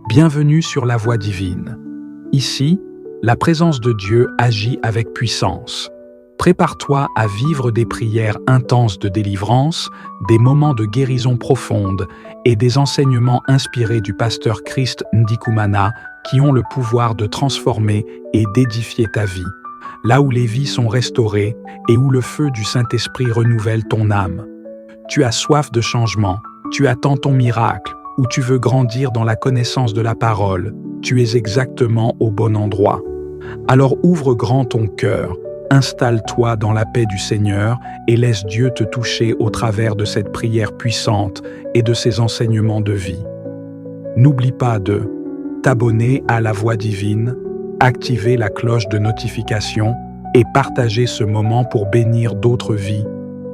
Bienvenue sur la Voie divine. Ici, la présence de Dieu agit avec puissance. Prépare-toi à vivre des prières intenses de délivrance, des moments de guérison profonde et des enseignements inspirés du pasteur Christ Ndikumana qui ont le pouvoir de transformer et d'édifier ta vie. Là où les vies sont restaurées et où le feu du Saint-Esprit renouvelle ton âme. Tu as soif de changement, tu attends ton miracle, ou tu veux grandir dans la connaissance de la parole, tu es exactement au bon endroit. Alors ouvre grand ton cœur, installe-toi dans la paix du Seigneur et laisse Dieu te toucher au travers de cette prière puissante et de ses enseignements de vie. N'oublie pas de t'abonner à la Voie divine, activer la cloche de notification et partager ce moment pour bénir d'autres vies.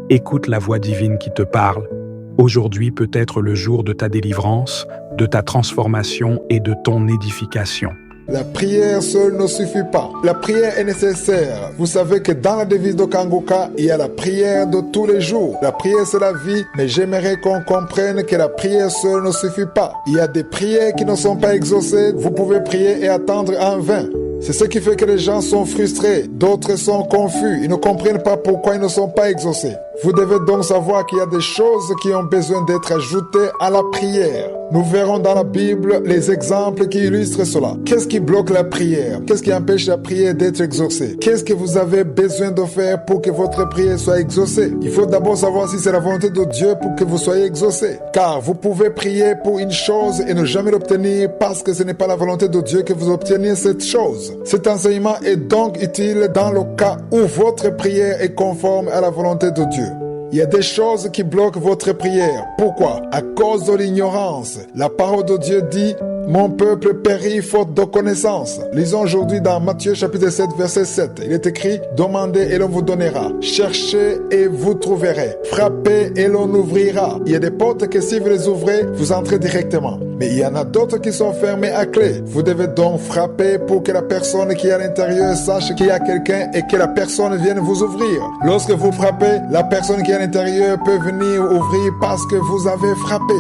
Écoute la Voix divine qui te parle. Aujourd'hui peut être le jour de ta délivrance, de ta transformation et de ton édification. La prière seule ne suffit pas. La prière est nécessaire. Vous savez que dans la devise de Kangoka, il y a la prière de tous les jours. La prière, c'est la vie, mais j'aimerais qu'on comprenne que la prière seule ne suffit pas. Il y a des prières qui ne sont pas exaucées. Vous pouvez prier et attendre en vain. C'est ce qui fait que les gens sont frustrés, d'autres sont confus, ils ne comprennent pas pourquoi ils ne sont pas exaucés. Vous devez donc savoir qu'il y a des choses qui ont besoin d'être ajoutées à la prière. Nous verrons dans la Bible les exemples qui illustrent cela. Qu'est-ce qui bloque la prière? Qu'est-ce qui empêche la prière d'être exaucée? Qu'est-ce que vous avez besoin de faire pour que votre prière soit exaucée? Il faut d'abord savoir si c'est la volonté de Dieu pour que vous soyez exaucés. Car vous pouvez prier pour une chose et ne jamais l'obtenir parce que ce n'est pas la volonté de Dieu que vous obteniez cette chose. Cet enseignement est donc utile dans le cas où votre prière est conforme à la volonté de Dieu. Il y a des choses qui bloquent votre prière. Pourquoi? À cause de l'ignorance. La parole de Dieu dit: mon peuple périt faute de connaissance. Lisons aujourd'hui dans Matthieu chapitre 7 verset 7. Il est écrit: demandez et l'on vous donnera. Cherchez et vous trouverez. Frappez et l'on ouvrira. Il y a des portes que si vous les ouvrez, vous entrez directement. Mais il y en a d'autres qui sont fermées à clé. Vous devez donc frapper pour que la personne qui est à l'intérieur sache qu'il y a quelqu'un et que la personne vienne vous ouvrir. Lorsque vous frappez, la personne qui est à l'intérieur peut venir ouvrir parce que vous avez frappé.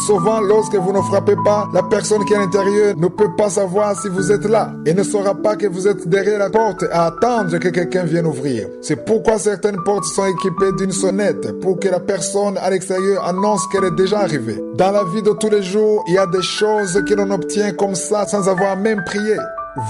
Souvent, lorsque vous ne frappez pas, la personne qui est à l'intérieur ne peut pas savoir si vous êtes là et ne saura pas que vous êtes derrière la porte à attendre que quelqu'un vienne ouvrir. C'est pourquoi certaines portes sont équipées d'une sonnette pour que la personne à l'extérieur annonce qu'elle est déjà arrivée. Dans la vie de tous les jours, il y a des choses que l'on obtient comme ça sans avoir même prié.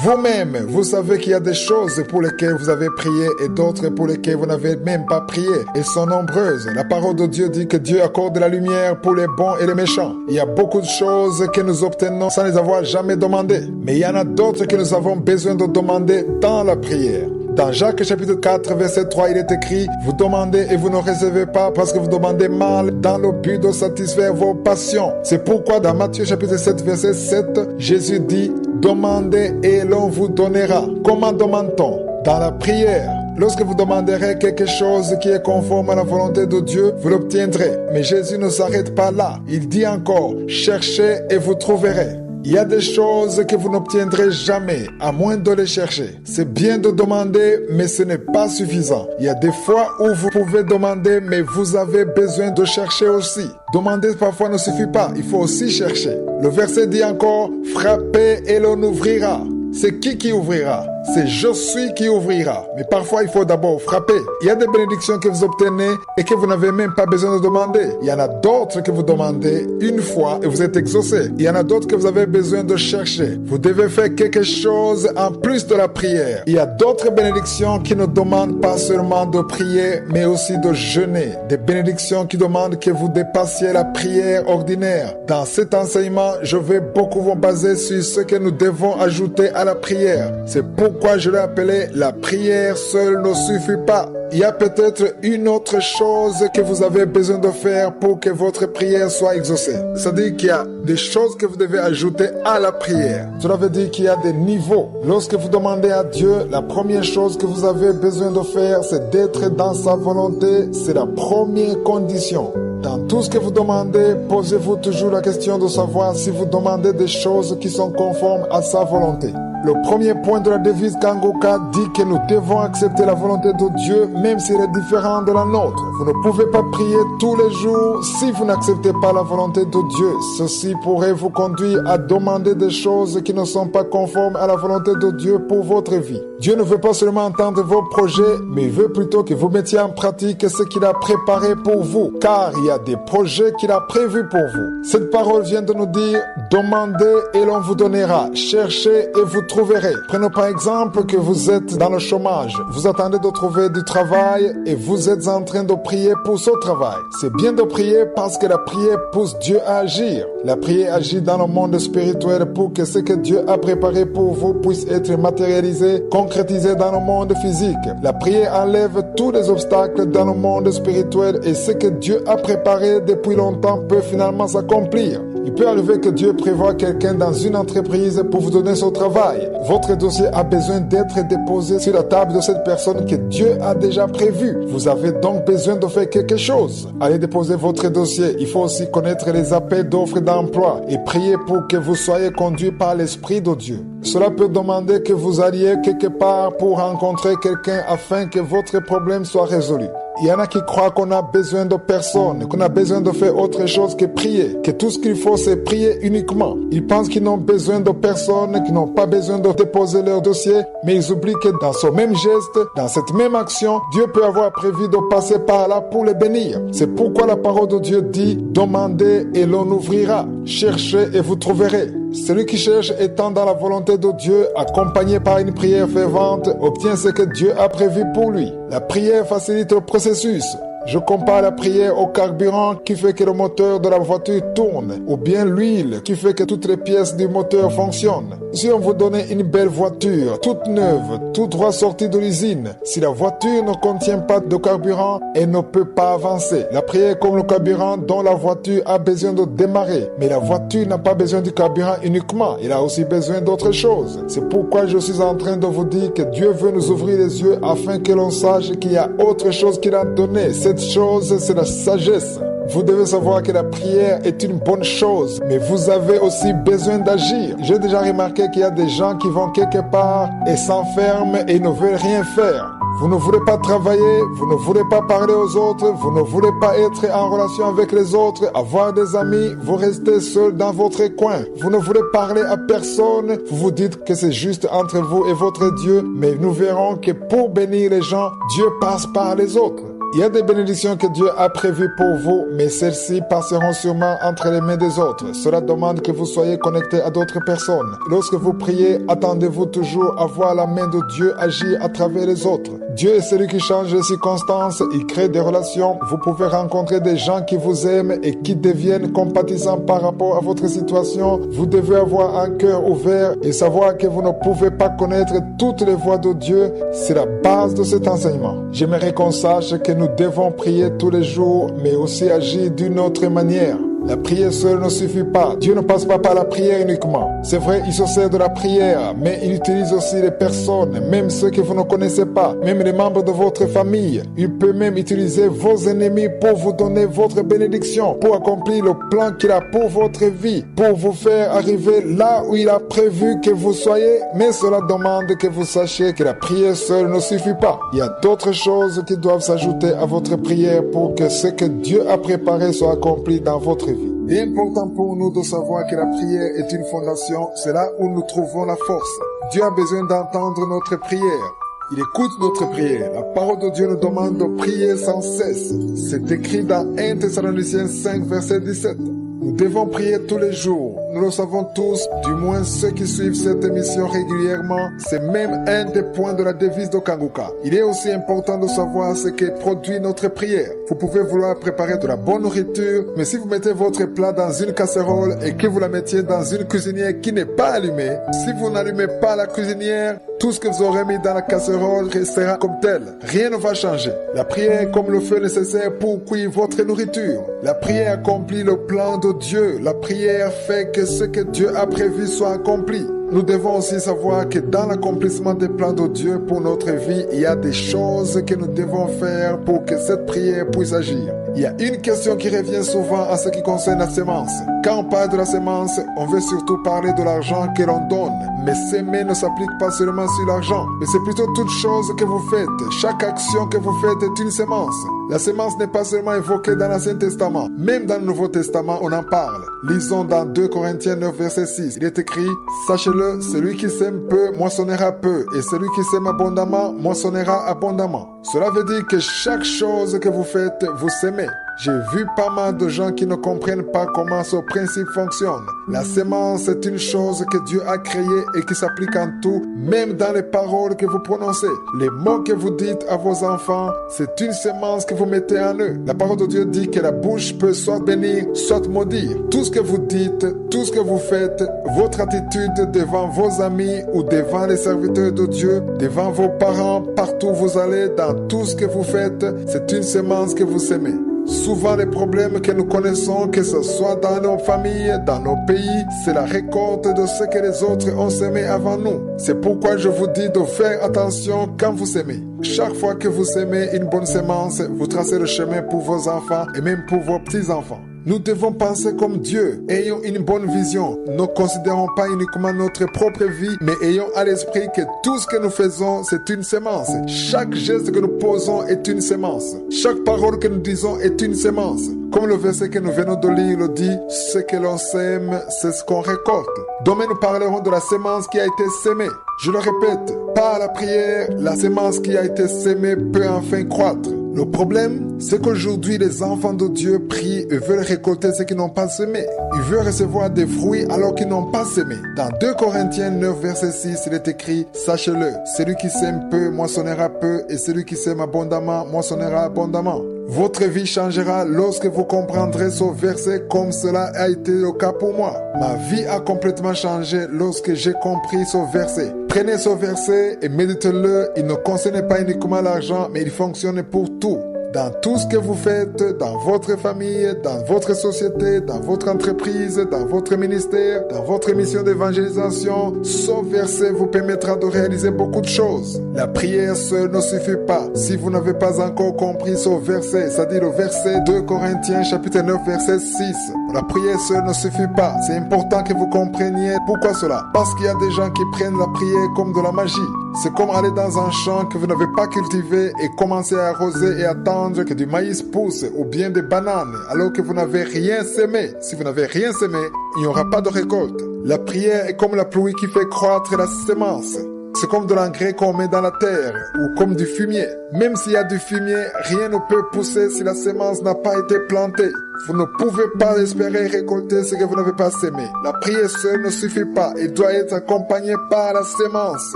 Vous-même, vous savez qu'il y a des choses pour lesquelles vous avez prié et d'autres pour lesquelles vous n'avez même pas prié. Elles sont nombreuses. La parole de Dieu dit que Dieu accorde la lumière pour les bons et les méchants. Il y a beaucoup de choses que nous obtenons sans les avoir jamais demandées. Mais il y en a d'autres que nous avons besoin de demander dans la prière. Dans Jacques chapitre 4 verset 3, il est écrit: vous demandez et vous ne recevez pas parce que vous demandez mal dans le but de satisfaire vos passions. C'est pourquoi dans Matthieu chapitre 7 verset 7, Jésus dit: demandez et l'on vous donnera. Comment demande-t-on? Dans la prière. Lorsque vous demanderez quelque chose qui est conforme à la volonté de Dieu, vous l'obtiendrez. Mais Jésus ne s'arrête pas là. Il dit encore: cherchez et vous trouverez. Il y a des choses que vous n'obtiendrez jamais, à moins de les chercher. C'est bien de demander, mais ce n'est pas suffisant. Il y a des fois où vous pouvez demander, mais vous avez besoin de chercher aussi. Demander parfois ne suffit pas, il faut aussi chercher. Le verset dit encore: frappez et l'on ouvrira. C'est qui ouvrira? C'est je suis qui ouvrira. Mais parfois, il faut d'abord frapper. Il y a des bénédictions que vous obtenez et que vous n'avez même pas besoin de demander. Il y en a d'autres que vous demandez une fois et vous êtes exaucé. Il y en a d'autres que vous avez besoin de chercher. Vous devez faire quelque chose en plus de la prière. Il y a d'autres bénédictions qui ne demandent pas seulement de prier, mais aussi de jeûner. Des bénédictions qui demandent que vous dépassiez la prière ordinaire. Dans cet enseignement, je vais beaucoup vous baser sur ce que nous devons ajouter à la prière. C'est pourquoi je l'ai appelé: la prière seule ne suffit pas. Il y a peut-être une autre chose que vous avez besoin de faire pour que votre prière soit exaucée. C'est-à-dire qu'il y a des choses que vous devez ajouter à la prière. Cela veut dire qu'il y a des niveaux. Lorsque vous demandez à Dieu, la première chose que vous avez besoin de faire, c'est d'être dans sa volonté. C'est la première condition. Dans tout ce que vous demandez, posez-vous toujours la question de savoir si vous demandez des choses qui sont conformes à sa volonté. Le premier point de la devise Kangoka dit que nous devons accepter la volonté de Dieu même si elle est différente de la nôtre. Vous ne pouvez pas prier tous les jours si vous n'acceptez pas la volonté de Dieu. Ceci pourrait vous conduire à demander des choses qui ne sont pas conformes à la volonté de Dieu pour votre vie. Dieu ne veut pas seulement entendre vos projets, mais il veut plutôt que vous mettiez en pratique ce qu'il a préparé pour vous, car il y a des projets qu'il a prévus pour vous. Cette parole vient de nous dire, demandez et l'on vous donnera, cherchez et vous trouverez. Prenons par exemple que vous êtes dans le chômage, vous attendez de trouver du travail et vous êtes en train de prier pour ce travail. C'est bien de prier parce que la prière pousse Dieu à agir. La prière agit dans le monde spirituel pour que ce que Dieu a préparé pour vous puisse être matérialisé, concrétisé dans le monde physique. La prière enlève tous les obstacles dans le monde spirituel et ce que Dieu a préparé depuis longtemps peut finalement s'accomplir. Il peut arriver que Dieu prévoit quelqu'un dans une entreprise pour vous donner son travail. Votre dossier a besoin d'être déposé sur la table de cette personne que Dieu a déjà prévue. Vous avez donc besoin de faire quelque chose. Allez déposer votre dossier. Il faut aussi connaître les appels d'offres d'emploi et prier pour que vous soyez conduit par l'Esprit de Dieu. Cela peut demander que vous alliez quelque part pour rencontrer quelqu'un afin que votre problème soit résolu. Il y en a qui croient qu'on a besoin de personne, qu'on a besoin de faire autre chose que prier, que tout ce qu'il faut c'est prier uniquement. Ils pensent qu'ils n'ont besoin de personne, qu'ils n'ont pas besoin de déposer leur dossier, mais ils oublient que dans ce même geste, dans cette même action, Dieu peut avoir prévu de passer par là pour les bénir. C'est pourquoi la parole de Dieu dit, demandez et l'on ouvrira, cherchez et vous trouverez. Celui qui cherche étant dans la volonté de Dieu, accompagné par une prière fervente, obtient ce que Dieu a prévu pour lui. La prière facilite le processus. Je compare la prière au carburant qui fait que le moteur de la voiture tourne, ou bien l'huile qui fait que toutes les pièces du moteur fonctionnent. Si on vous donnait une belle voiture, toute neuve, tout droit sortie de l'usine, si la voiture ne contient pas de carburant, elle ne peut pas avancer. La prière est comme le carburant dont la voiture a besoin de démarrer. Mais la voiture n'a pas besoin du carburant uniquement, elle a aussi besoin d'autre chose. C'est pourquoi je suis en train de vous dire que Dieu veut nous ouvrir les yeux afin que l'on sache qu'il y a autre chose qu'il a donné. Cette chose, c'est la sagesse. Vous devez savoir que la prière est une bonne chose, mais vous avez aussi besoin d'agir. J'ai déjà remarqué qu'il y a des gens qui vont quelque part et s'enferment et ne veulent rien faire. Vous ne voulez pas travailler, vous ne voulez pas parler aux autres, vous ne voulez pas être en relation avec les autres, avoir des amis, vous restez seul dans votre coin. Vous ne voulez parler à personne, vous vous dites que c'est juste entre vous et votre Dieu, mais nous verrons que pour bénir les gens, Dieu passe par les autres. Il y a des bénédictions que Dieu a prévues pour vous, mais celles-ci passeront sûrement entre les mains des autres. Cela demande que vous soyez connecté à d'autres personnes. Lorsque vous priez, attendez-vous toujours à voir la main de Dieu agir à travers les autres. Dieu est celui qui change les circonstances, il crée des relations. Vous pouvez rencontrer des gens qui vous aiment et qui deviennent compatissants par rapport à votre situation. Vous devez avoir un cœur ouvert et savoir que vous ne pouvez pas connaître toutes les voies de Dieu. C'est la base de cet enseignement. J'aimerais qu'on sache que nous devons prier tous les jours, mais aussi agir d'une autre manière. La prière seule ne suffit pas. Dieu ne passe pas par la prière uniquement. C'est vrai, il se sert de la prière, mais il utilise aussi les personnes, même ceux que vous ne connaissez pas, même les membres de votre famille. Il peut même utiliser vos ennemis pour vous donner votre bénédiction, pour accomplir le plan qu'il a pour votre vie, pour vous faire arriver là où il a prévu que vous soyez. Mais cela demande que vous sachiez que la prière seule ne suffit pas. Il y a d'autres choses qui doivent s'ajouter à votre prière pour que ce que Dieu a préparé soit accompli dans votre vie. Il est important pour nous de savoir que la prière est une fondation, c'est là où nous trouvons la force. Dieu a besoin d'entendre notre prière. Il écoute notre prière. La parole de Dieu nous demande de prier sans cesse. C'est écrit dans 1 Thessaloniciens 5, verset 17. Nous devons prier tous les jours. Nous le savons tous, du moins ceux qui suivent cette émission régulièrement. C'est même un des points de la devise de Kangoka. Il est aussi important de savoir ce qui produit notre prière. Vous pouvez vouloir préparer de la bonne nourriture, mais si vous mettez votre plat dans une casserole et que vous la mettiez dans une cuisinière qui n'est pas allumée, si vous n'allumez pas la cuisinière, tout ce que vous aurez mis dans la casserole restera comme tel. Rien ne va changer. La prière est comme le feu nécessaire pour cuire votre nourriture. La prière accomplit le plan de Dieu. La prière fait que ce que Dieu a prévu soit accompli. Nous devons aussi savoir que dans l'accomplissement des plans de Dieu pour notre vie, il y a des choses que nous devons faire pour que cette prière puisse agir. Il y a une question qui revient souvent en ce qui concerne la sémence. Quand on parle de la sémence, on veut surtout parler de l'argent que l'on donne. Mais s'aimer ne s'applique pas seulement sur l'argent, mais c'est plutôt toute chose que vous faites. Chaque action que vous faites est une sémence. La sémence n'est pas seulement évoquée dans l'Ancien Testament, même dans le Nouveau Testament, on en parle. Lisons dans 2 Corinthiens 9, verset 6. Il est écrit, « Sachez-le, celui qui sème peu, moissonnera peu, et celui qui sème abondamment, moissonnera abondamment. » Cela veut dire que chaque chose que vous faites, vous sémez. J'ai vu pas mal de gens qui ne comprennent pas comment ce principe fonctionne. La sémence est une chose que Dieu a créée et qui s'applique en tout, même dans les paroles que vous prononcez. Les mots que vous dites à vos enfants, c'est une sémence que vous mettez en eux. La parole de Dieu dit que la bouche peut soit bénir, soit maudire. Tout ce que vous dites, tout ce que vous faites, votre attitude devant vos amis ou devant les serviteurs de Dieu, devant vos parents, partout où vous allez, dans tout ce que vous faites, c'est une sémence que vous sémez. Souvent les problèmes que nous connaissons, que ce soit dans nos familles, dans nos pays, c'est la récolte de ce que les autres ont semé avant nous. C'est pourquoi je vous dis de faire attention quand vous sémez. Chaque fois que vous sémez une bonne sémence, vous tracez le chemin pour vos enfants et même pour vos petits-enfants. Nous devons penser comme Dieu, ayons une bonne vision. Ne considérons pas uniquement notre propre vie, mais ayons à l'esprit que tout ce que nous faisons, c'est une sémence. Chaque geste que nous posons est une sémence. Chaque parole que nous disons est une sémence. Comme le verset que nous venons de lire le dit, ce que l'on sème, c'est ce qu'on récolte. Demain, nous parlerons de la sémence qui a été sémée. Je le répète, par la prière, la sémence qui a été sémée peut enfin croître. Le problème, c'est qu'aujourd'hui, les enfants de Dieu prient et veulent récolter ce qu'ils n'ont pas semé. Ils veulent recevoir des fruits alors qu'ils n'ont pas semé. Dans 2 Corinthiens 9, verset 6, il est écrit, « Sachez-le, celui qui sème peu moissonnera peu, et celui qui sème abondamment moissonnera abondamment. » Votre vie changera lorsque vous comprendrez ce verset comme cela a été le cas pour moi. Ma vie a complètement changé lorsque j'ai compris ce verset. Prenez ce verset et méditez-le. Il ne concerne pas uniquement l'argent, mais il fonctionne pour tout. Dans tout ce que vous faites, dans votre famille, dans votre société, dans votre entreprise, dans votre ministère, dans votre mission d'évangélisation, ce verset vous permettra de réaliser beaucoup de choses. La prière seule ne suffit pas. Si vous n'avez pas encore compris ce verset, c'est-à-dire le verset 2 Corinthiens chapitre 9 verset 6, la prière seule ne suffit pas. C'est important que vous compreniez pourquoi cela. Parce qu'il y a des gens qui prennent la prière comme de la magie. C'est comme aller dans un champ que vous n'avez pas cultivé et commencer à arroser et attendre que du maïs pousse ou bien des bananes alors que vous n'avez rien semé. Si vous n'avez rien semé, il n'y aura pas de récolte. La prière est comme la pluie qui fait croître la sémence. C'est comme de l'engrais qu'on met dans la terre ou comme du fumier. Même s'il y a du fumier, rien ne peut pousser si la sémence n'a pas été plantée. Vous ne pouvez pas espérer récolter ce que vous n'avez pas semé. La prière seule ne suffit pas. Elle doit être accompagnée par la sémence.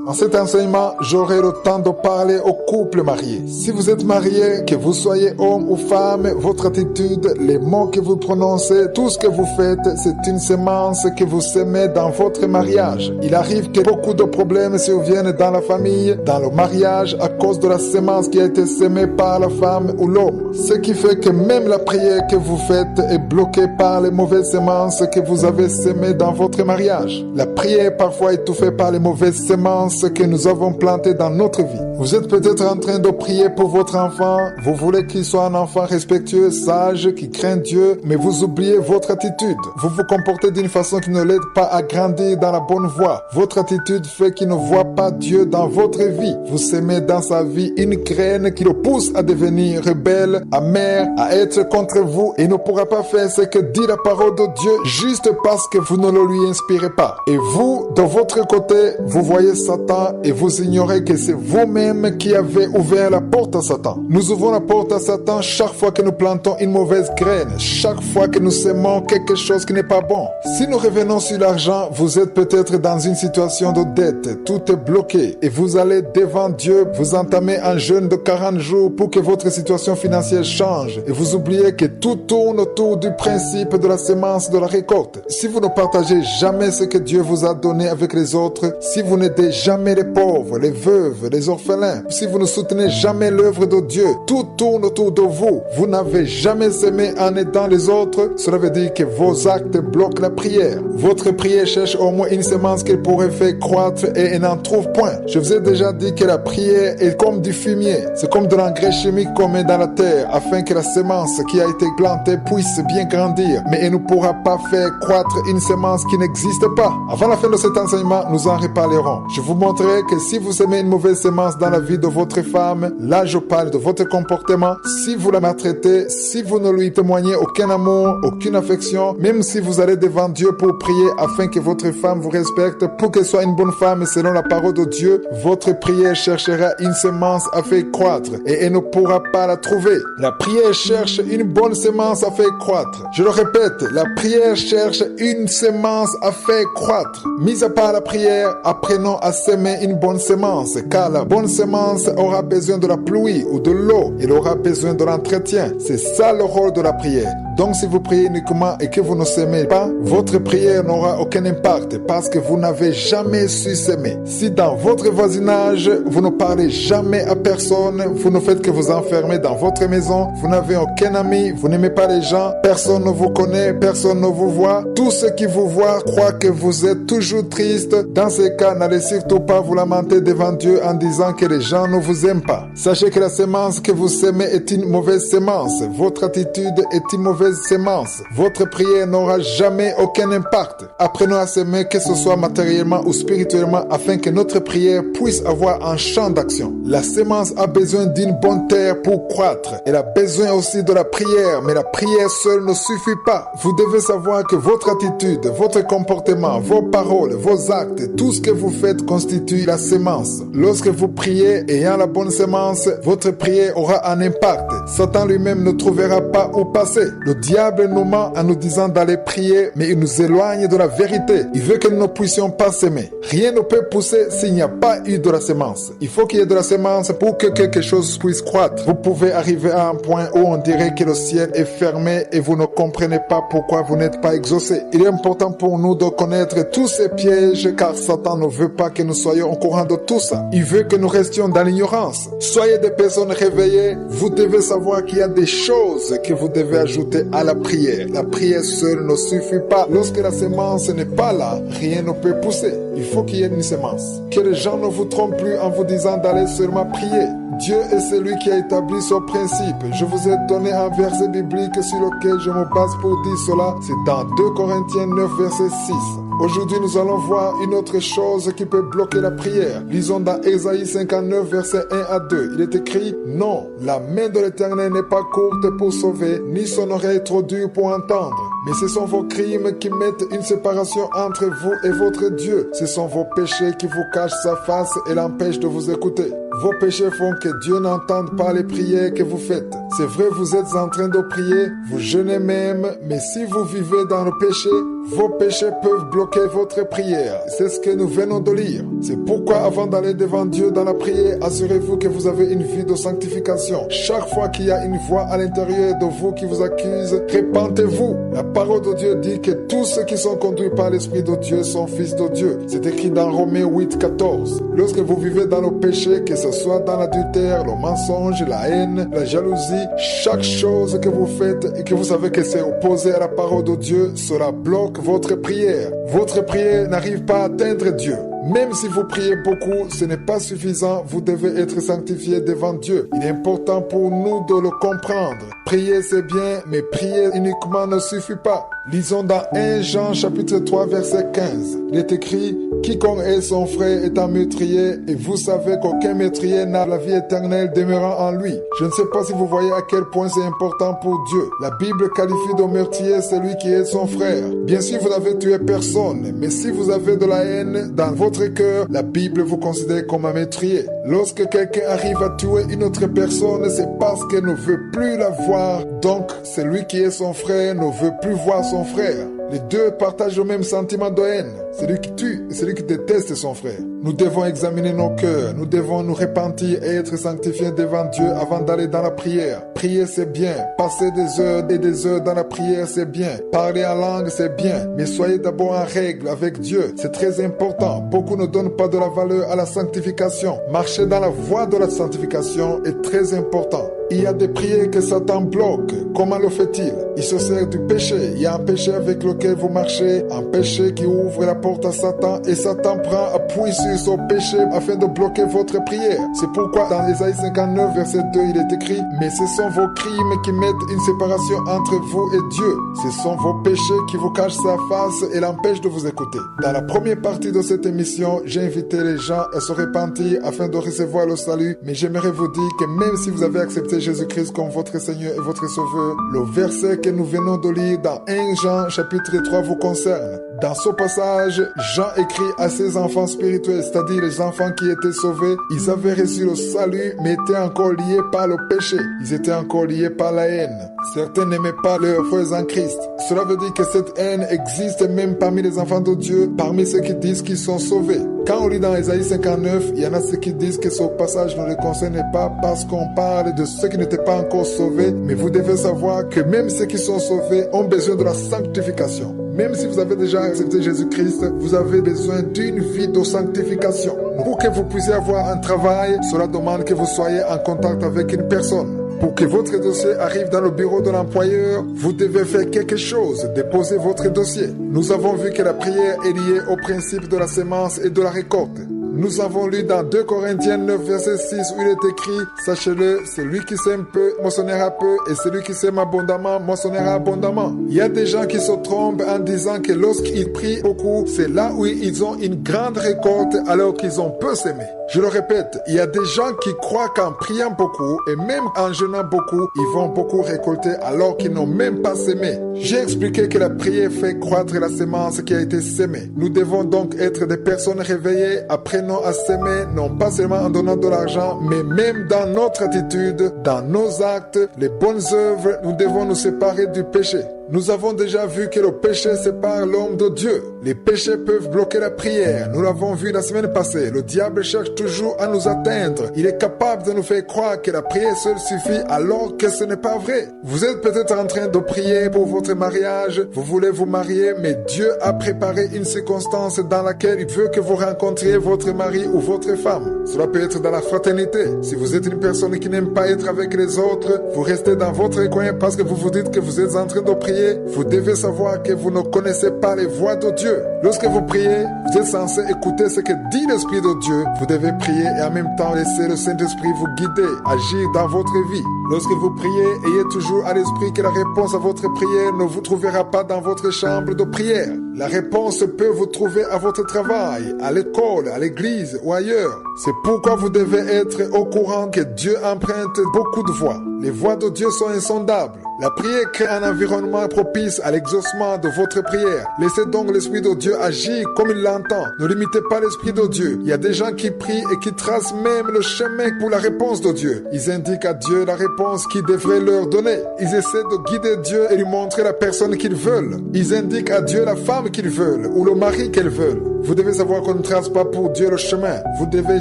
Dans cet enseignement, j'aurai le temps de parler aux couples mariés. Si vous êtes marié, que vous soyez homme ou femme, votre attitude, les mots que vous prononcez, tout ce que vous faites, c'est une sémence que vous semez dans votre mariage. Il arrive que beaucoup de problèmes surviennent dans la famille, dans le mariage, à cause de la sémence qui a été sémée par la femme ou l'homme. Ce qui fait que même la prière que vous faites est bloquée par les mauvaises sémences que vous avez sémées dans votre mariage. La prière est parfois étouffée par les mauvaises sémences que nous avons plantées dans notre vie. Vous êtes peut-être en train de prier pour votre enfant. Vous voulez qu'il soit un enfant respectueux, sage, qui craint Dieu, mais vous oubliez votre attitude. Vous vous comportez d'une façon qui ne l'aide pas à grandir dans la bonne voie. Votre attitude fait qu'il ne voit pas Dieu dans votre vie. Vous semez dans sa vie une graine qui le pousse à devenir rebelle, amer, à être contre vous et ne pourra pas faire ce que dit la parole de Dieu juste parce que vous ne le lui inspirez pas. Et vous, de votre côté, vous voyez Satan et vous ignorez que c'est vous-même qui avez ouvert la porte à Satan. Nous ouvrons la porte à Satan chaque fois que nous plantons une mauvaise graine, chaque fois que nous sémons quelque chose qui n'est pas bon. Si nous revenons sur l'argent, vous êtes peut-être dans une situation de dette, tout est bloqué et vous allez devant Dieu, vous entamez un jeûne de 40 jours pour que votre situation financière change et vous oubliez que tout tourne autour du principe de la sémence de la récolte. Si vous ne partagez jamais ce que Dieu vous a donné avec les autres, si vous n'aidez jamais les pauvres, les veuves, les orphelins, si vous ne soutenez jamais l'œuvre de Dieu, tout tourne autour de vous. Vous n'avez jamais semé en aidant les autres, cela veut dire que vos actes bloquent la prière. Votre prière cherche au moins une sémence qu'elle pourrait faire croître et elle n'en trouve point. Je vous ai déjà dit que la prière est comme du fumier. C'est comme de l'engrais chimique qu'on met dans la terre afin que la sémence qui a été plantée puisse bien grandir. Mais elle ne pourra pas faire croître une sémence qui n'existe pas. Avant la fin de cet enseignement, nous en reparlerons. Je vous montrerai que si vous semez une mauvaise sémence dans la vie de votre femme, là je parle de votre comportement, si vous la maltraitez, si vous ne lui témoignez aucun amour, aucune affection, même si vous allez devant Dieu pour prier afin que votre femme vous respecte, pour qu'elle soit une bonne femme selon la parole de Dieu, votre prière cherchera une sémence à faire croître et elle ne pourra pas la trouver. La prière cherche une bonne sémence à faire croître. Je le répète, la prière cherche une sémence à faire croître. Mis à part la prière, apprenons à semer une bonne sémence, car la bonne sémence aura besoin de la pluie ou de l'eau. Elle aura besoin de l'entretien. C'est ça le rôle de la prière. Donc si vous priez uniquement et que vous ne semez pas, votre prière n'aura aucun impact parce que vous n'avez jamais su s'aimer. Si dans votre voisinage, vous ne parlez jamais à personne, vous ne faites que vous enfermer dans votre maison, vous n'avez aucun ami, vous n'aimez pas les gens, personne ne vous connaît, personne ne vous voit, tous ceux qui vous voient croient que vous êtes toujours triste. Dans ces cas, n'allez surtout pas vous lamenter devant Dieu en disant que les gens ne vous aiment pas. Sachez que la sémence que vous semez est une mauvaise sémence. Votre attitude est une mauvaise sémence. Votre prière n'aura jamais aucun impact. Apprenons à s'aimer, que ce soit matériellement ou spirituellement, afin que notre prière puisse avoir un champ d'action. La sémence a besoin d'une bonne terre pour croître. Elle a besoin aussi de la prière, mais la prière seule ne suffit pas. Vous devez savoir que votre attitude, votre comportement, vos paroles, vos actes, tout ce que vous faites constitue la sémence. Lorsque vous priez ayant la bonne sémence, votre prière aura un impact. Satan lui-même ne trouvera pas où passer. Le diable nous ment en nous disant d'aller prier, mais il nous éloigne de la vérité. Il veut que nous ne puissions pas s'aimer. Rien ne peut pousser s'il n'y a pas eu de la sémence. Il faut qu'il y ait de la sémence pour que quelque chose puisse croître. Vous pouvez arriver à un point où on dirait que le ciel est fermé et vous ne comprenez pas pourquoi vous n'êtes pas exaucé. Il est important pour nous de connaître tous ces pièges, car Satan ne veut pas que nous soyons au courant de tout ça. Il veut que nous restions dans l'ignorance. Soyez des personnes réveillées. Vous devez savoir qu'il y a des choses que vous devez ajouter à la prière. La prière seule ne suffit pas. Lorsque la sémence n'est pas là, rien ne peut pousser. Il faut qu'il y ait une sémence. Que les gens ne vous trompent plus en vous disant d'aller seulement prier. Dieu est celui qui a établi ce principe. Je vous ai donné un verset biblique sur lequel je me base pour dire cela. C'est dans 2 Corinthiens 9, verset 6. Aujourd'hui, nous allons voir une autre chose qui peut bloquer la prière. Lisons dans Ésaïe 59, verset 1 à 2. Il est écrit: Non, la main de l'Éternel n'est pas courte pour sauver, ni son oreille trop dure pour entendre. Mais ce sont vos crimes qui mettent une séparation entre vous et votre Dieu. Ce sont vos péchés qui vous cachent sa face et l'empêchent de vous écouter. Vos péchés font que Dieu n'entende pas les prières que vous faites. C'est vrai, vous êtes en train de prier, vous jeûnez même, mais si vous vivez dans le péché, vos péchés peuvent bloquer votre prière. C'est ce que nous venons de lire. C'est pourquoi avant d'aller devant Dieu dans la prière, assurez-vous que vous avez une vie de sanctification. Chaque fois qu'il y a une voix à l'intérieur de vous qui vous accuse, répentez-vous. La parole de Dieu dit que tous ceux qui sont conduits par l'Esprit de Dieu sont fils de Dieu. C'est écrit dans Romains 8, 14. Lorsque vous vivez dans le péché, que ce soit dans l'adultère, le mensonge, la haine, la jalousie, chaque chose que vous faites et que vous savez que c'est opposé à la parole de Dieu, cela bloque votre prière. Votre prière n'arrive pas à atteindre Dieu. Même si vous priez beaucoup, ce n'est pas suffisant. Vous devez être sanctifié devant Dieu. Il est important pour nous de le comprendre. Prier, c'est bien, mais prier uniquement ne suffit pas. Lisons dans 1 Jean chapitre 3 verset 15. Il est écrit: Quiconque est son frère est un meurtrier, et vous savez qu'aucun meurtrier n'a la vie éternelle demeurant en lui. Je ne sais pas si vous voyez à quel point c'est important pour Dieu. La Bible qualifie de meurtrier celui qui est son frère. Bien sûr, vous n'avez tué personne, mais si vous avez de la haine dans votre cœur, la Bible vous considère comme un meurtrier. Lorsque quelqu'un arrive à tuer une autre personne, c'est parce qu'elle ne veut plus la voir. Donc, celui qui est son frère ne veut plus voir son frère. Les deux partagent le même sentiment de haine. Celui qui tue et celui qui déteste son frère. Nous devons examiner nos cœurs. Nous devons nous repentir et être sanctifiés devant Dieu avant d'aller dans la prière. Prier, c'est bien. Passer des heures et des heures dans la prière, c'est bien. Parler en langue, c'est bien. Mais soyez d'abord en règle avec Dieu. C'est très important. Beaucoup ne donnent pas de la valeur à la sanctification. Marcher dans la voie de la sanctification est très important. Il y a des prières que Satan bloque. Comment le fait-il? Il se sert du péché. Il y a un péché avec lequel vous marchez, un péché qui ouvre la porte à Satan, et Satan prend appui sur son péché afin de bloquer votre prière. C'est pourquoi dans Ésaïe 59, verset 2, il est écrit: mais ce sont vos crimes qui mettent une séparation entre vous et Dieu. Ce sont vos péchés qui vous cachent sa face et l'empêchent de vous écouter. Dans la première partie de cette émission, j'ai invité les gens à se repentir afin de recevoir le salut, mais j'aimerais vous dire que même si vous avez accepté Jésus-Christ comme votre Seigneur et votre Sauveur, le verset que nous venons de lire dans 1 Jean chapitre 3 vous concerne. Dans ce passage, Jean écrit à ses enfants spirituels, c'est-à-dire les enfants qui étaient sauvés. Ils avaient reçu le salut, mais étaient encore liés par le péché. Ils étaient encore liés par la haine. Certains n'aimaient pas leurs frères en Christ. Cela veut dire que cette haine existe même parmi les enfants de Dieu, parmi ceux qui disent qu'ils sont sauvés. Quand on lit dans Ésaïe 59, il y en a ceux qui disent que ce passage ne les concerne pas parce qu'on parle de ceux qui n'étaient pas encore sauvés, mais vous devez savoir que même ceux qui sont sauvés ont besoin de la sanctification. Même si vous avez déjà accepté Jésus-Christ, vous avez besoin d'une vie de sanctification. Pour que vous puissiez avoir un travail, cela demande que vous soyez en contact avec une personne. Pour que votre dossier arrive dans le bureau de l'employeur, vous devez faire quelque chose, déposer votre dossier. Nous avons vu que la prière est liée au principe de la sémence et de la récolte. Nous avons lu dans 2 Corinthiens 9, verset 6, où il est écrit: sachez-le, celui qui sème peu, moissonnera peu, et celui qui sème abondamment, moissonnera abondamment. Il y a des gens qui se trompent en disant que lorsqu'ils prient beaucoup, c'est là où ils ont une grande récolte alors qu'ils ont peu sémé. Je le répète, il y a des gens qui croient qu'en priant beaucoup, et même en jeûnant beaucoup, ils vont beaucoup récolter alors qu'ils n'ont même pas sémé. J'ai expliqué que la prière fait croître la sémence qui a été sémée. Nous devons donc être des personnes réveillées, apprenons à s'aimer, non pas seulement en donnant de l'argent, mais même dans notre attitude, dans nos actes, les bonnes œuvres. Nous devons nous séparer du péché. Nous avons déjà vu que le péché sépare l'homme de Dieu. Les péchés peuvent bloquer la prière. Nous l'avons vu la semaine passée. Le diable cherche toujours à nous atteindre. Il est capable de nous faire croire que la prière seule suffit alors que ce n'est pas vrai. Vous êtes peut-être en train de prier pour votre mariage. Vous voulez vous marier, mais Dieu a préparé une circonstance dans laquelle il veut que vous rencontriez votre mari ou votre femme. Cela peut être dans la fraternité. Si vous êtes une personne qui n'aime pas être avec les autres, vous restez dans votre coin parce que vous vous dites que vous êtes en train de prier. Vous devez savoir que vous ne connaissez pas les voies de Dieu. Lorsque vous priez, vous êtes censé écouter ce que dit l'Esprit de Dieu. Vous devez prier et en même temps laisser le Saint-Esprit vous guider, agir dans votre vie. Lorsque vous priez, ayez toujours à l'esprit que la réponse à votre prière ne vous trouvera pas dans votre chambre de prière. La réponse peut vous trouver à votre travail, à l'école, à l'église ou ailleurs. C'est pourquoi vous devez être au courant que Dieu emprunte beaucoup de voies. Les voies de Dieu sont insondables. La prière crée un environnement propice à l'exaucement de votre prière. Laissez donc l'Esprit de Dieu agir comme il l'entend. Ne limitez pas l'Esprit de Dieu. Il y a des gens qui prient et qui tracent même le chemin pour la réponse de Dieu. Ils indiquent à Dieu la réponse qu'il devrait leur donner. Ils essaient de guider Dieu et lui montrer la personne qu'ils veulent. Ils indiquent à Dieu la femme qu'ils veulent ou le mari qu'ils veulent. Vous devez savoir qu'on ne trace pas pour Dieu le chemin. Vous devez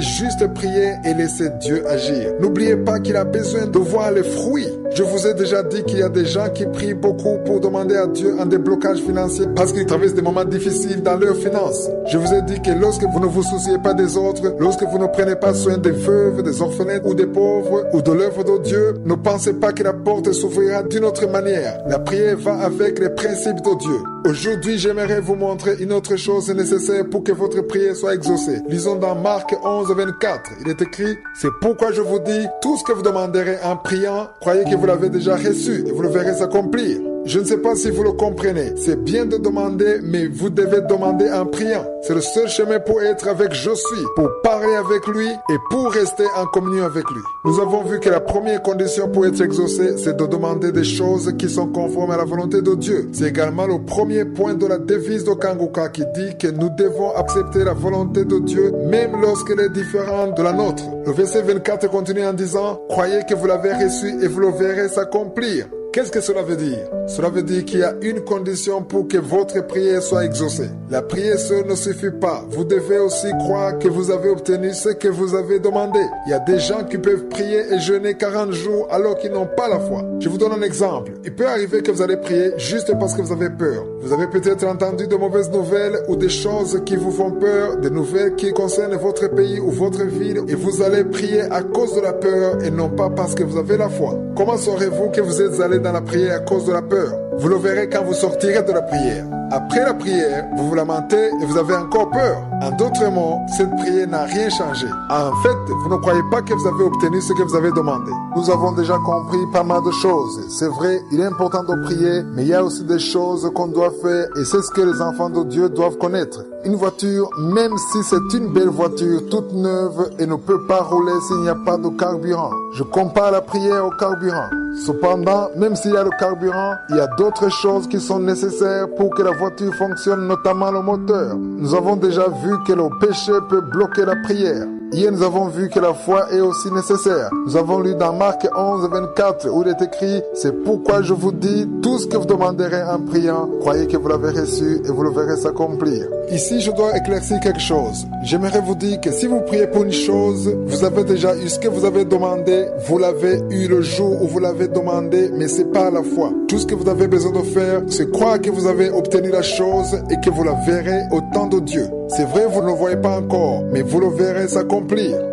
juste prier et laisser Dieu agir. N'oubliez pas qu'il a besoin de voir les fruits. Je vous ai déjà dit qu'il y a des gens qui prient beaucoup pour demander à Dieu un déblocage financier parce qu'ils traversent des moments difficiles dans leurs finances. Je vous ai dit que lorsque vous ne vous souciez pas des autres, lorsque vous ne prenez pas soin des veuves, des orphelins ou des pauvres ou de l'œuvre de Dieu, ne pensez pas que la porte s'ouvrira d'une autre manière. La prière va avec les principes de Dieu. Aujourd'hui, j'aimerais vous montrer une autre chose nécessaire pour que votre prière soit exaucée. Lisons dans Marc 11, 24. Il est écrit: c'est pourquoi je vous dis, tout ce que vous demanderez en priant, croyez que vous l'avez déjà reçu et vous le verrez s'accomplir. Je ne sais pas si vous le comprenez. C'est bien de demander, mais vous devez demander en priant. C'est le seul chemin pour être avec Je suis, pour parler avec lui et pour rester en communion avec lui. Nous avons vu que la première condition pour être exaucé, c'est de demander des choses qui sont conformes à la volonté de Dieu. C'est également le premier point de la devise de Kanguka qui dit que nous devons accepter la volonté de Dieu même lorsqu'elle est différente de la nôtre. Le verset 24 continue en disant: croyez que vous l'avez reçu et vous le verrez s'accomplir. Qu'est-ce que cela veut dire? Cela veut dire qu'il y a une condition pour que votre prière soit exaucée. La prière seule ne suffit pas. Vous devez aussi croire que vous avez obtenu ce que vous avez demandé. Il y a des gens qui peuvent prier et jeûner 40 jours alors qu'ils n'ont pas la foi. Je vous donne un exemple. Il peut arriver que vous allez prier juste parce que vous avez peur. Vous avez peut-être entendu de mauvaises nouvelles ou des choses qui vous font peur, des nouvelles qui concernent votre pays ou votre ville, et vous allez prier à cause de la peur et non pas parce que vous avez la foi. Comment saurez-vous que vous êtes allé dans la prière à cause de la peur? Vous le verrez quand vous sortirez de la prière. Après la prière, vous vous lamentez et vous avez encore peur. En d'autres mots, cette prière n'a rien changé. En fait, vous ne croyez pas que vous avez obtenu ce que vous avez demandé. Nous avons déjà compris pas mal de choses. C'est vrai, il est important de prier, mais il y a aussi des choses qu'on doit faire et c'est ce que les enfants de Dieu doivent connaître. Une voiture, même si c'est une belle voiture toute neuve, et ne peut pas rouler s'il n'y a pas de carburant. Je compare la prière au carburant. Cependant, même s'il y a le carburant, il y a d'autres choses qui sont nécessaires pour que la voiture fonctionne, notamment le moteur. Nous avons déjà vu que le péché peut bloquer la prière. Hier, nous avons vu que la foi est aussi nécessaire. Nous avons lu dans Marc 11, 24, où il est écrit « C'est pourquoi je vous dis, tout ce que vous demanderez en priant, croyez que vous l'avez reçu et vous le verrez s'accomplir. » Ici, je dois éclaircir quelque chose. J'aimerais vous dire que si vous priez pour une chose, vous avez déjà eu ce que vous avez demandé, vous l'avez eu le jour où vous l'avez demandé, mais c'est pas la foi. Tout ce que vous avez besoin de faire, c'est croire que vous avez obtenu la chose et que vous la verrez au temps de Dieu. C'est vrai, vous ne le voyez pas encore, mais vous le verrez s'accomplir.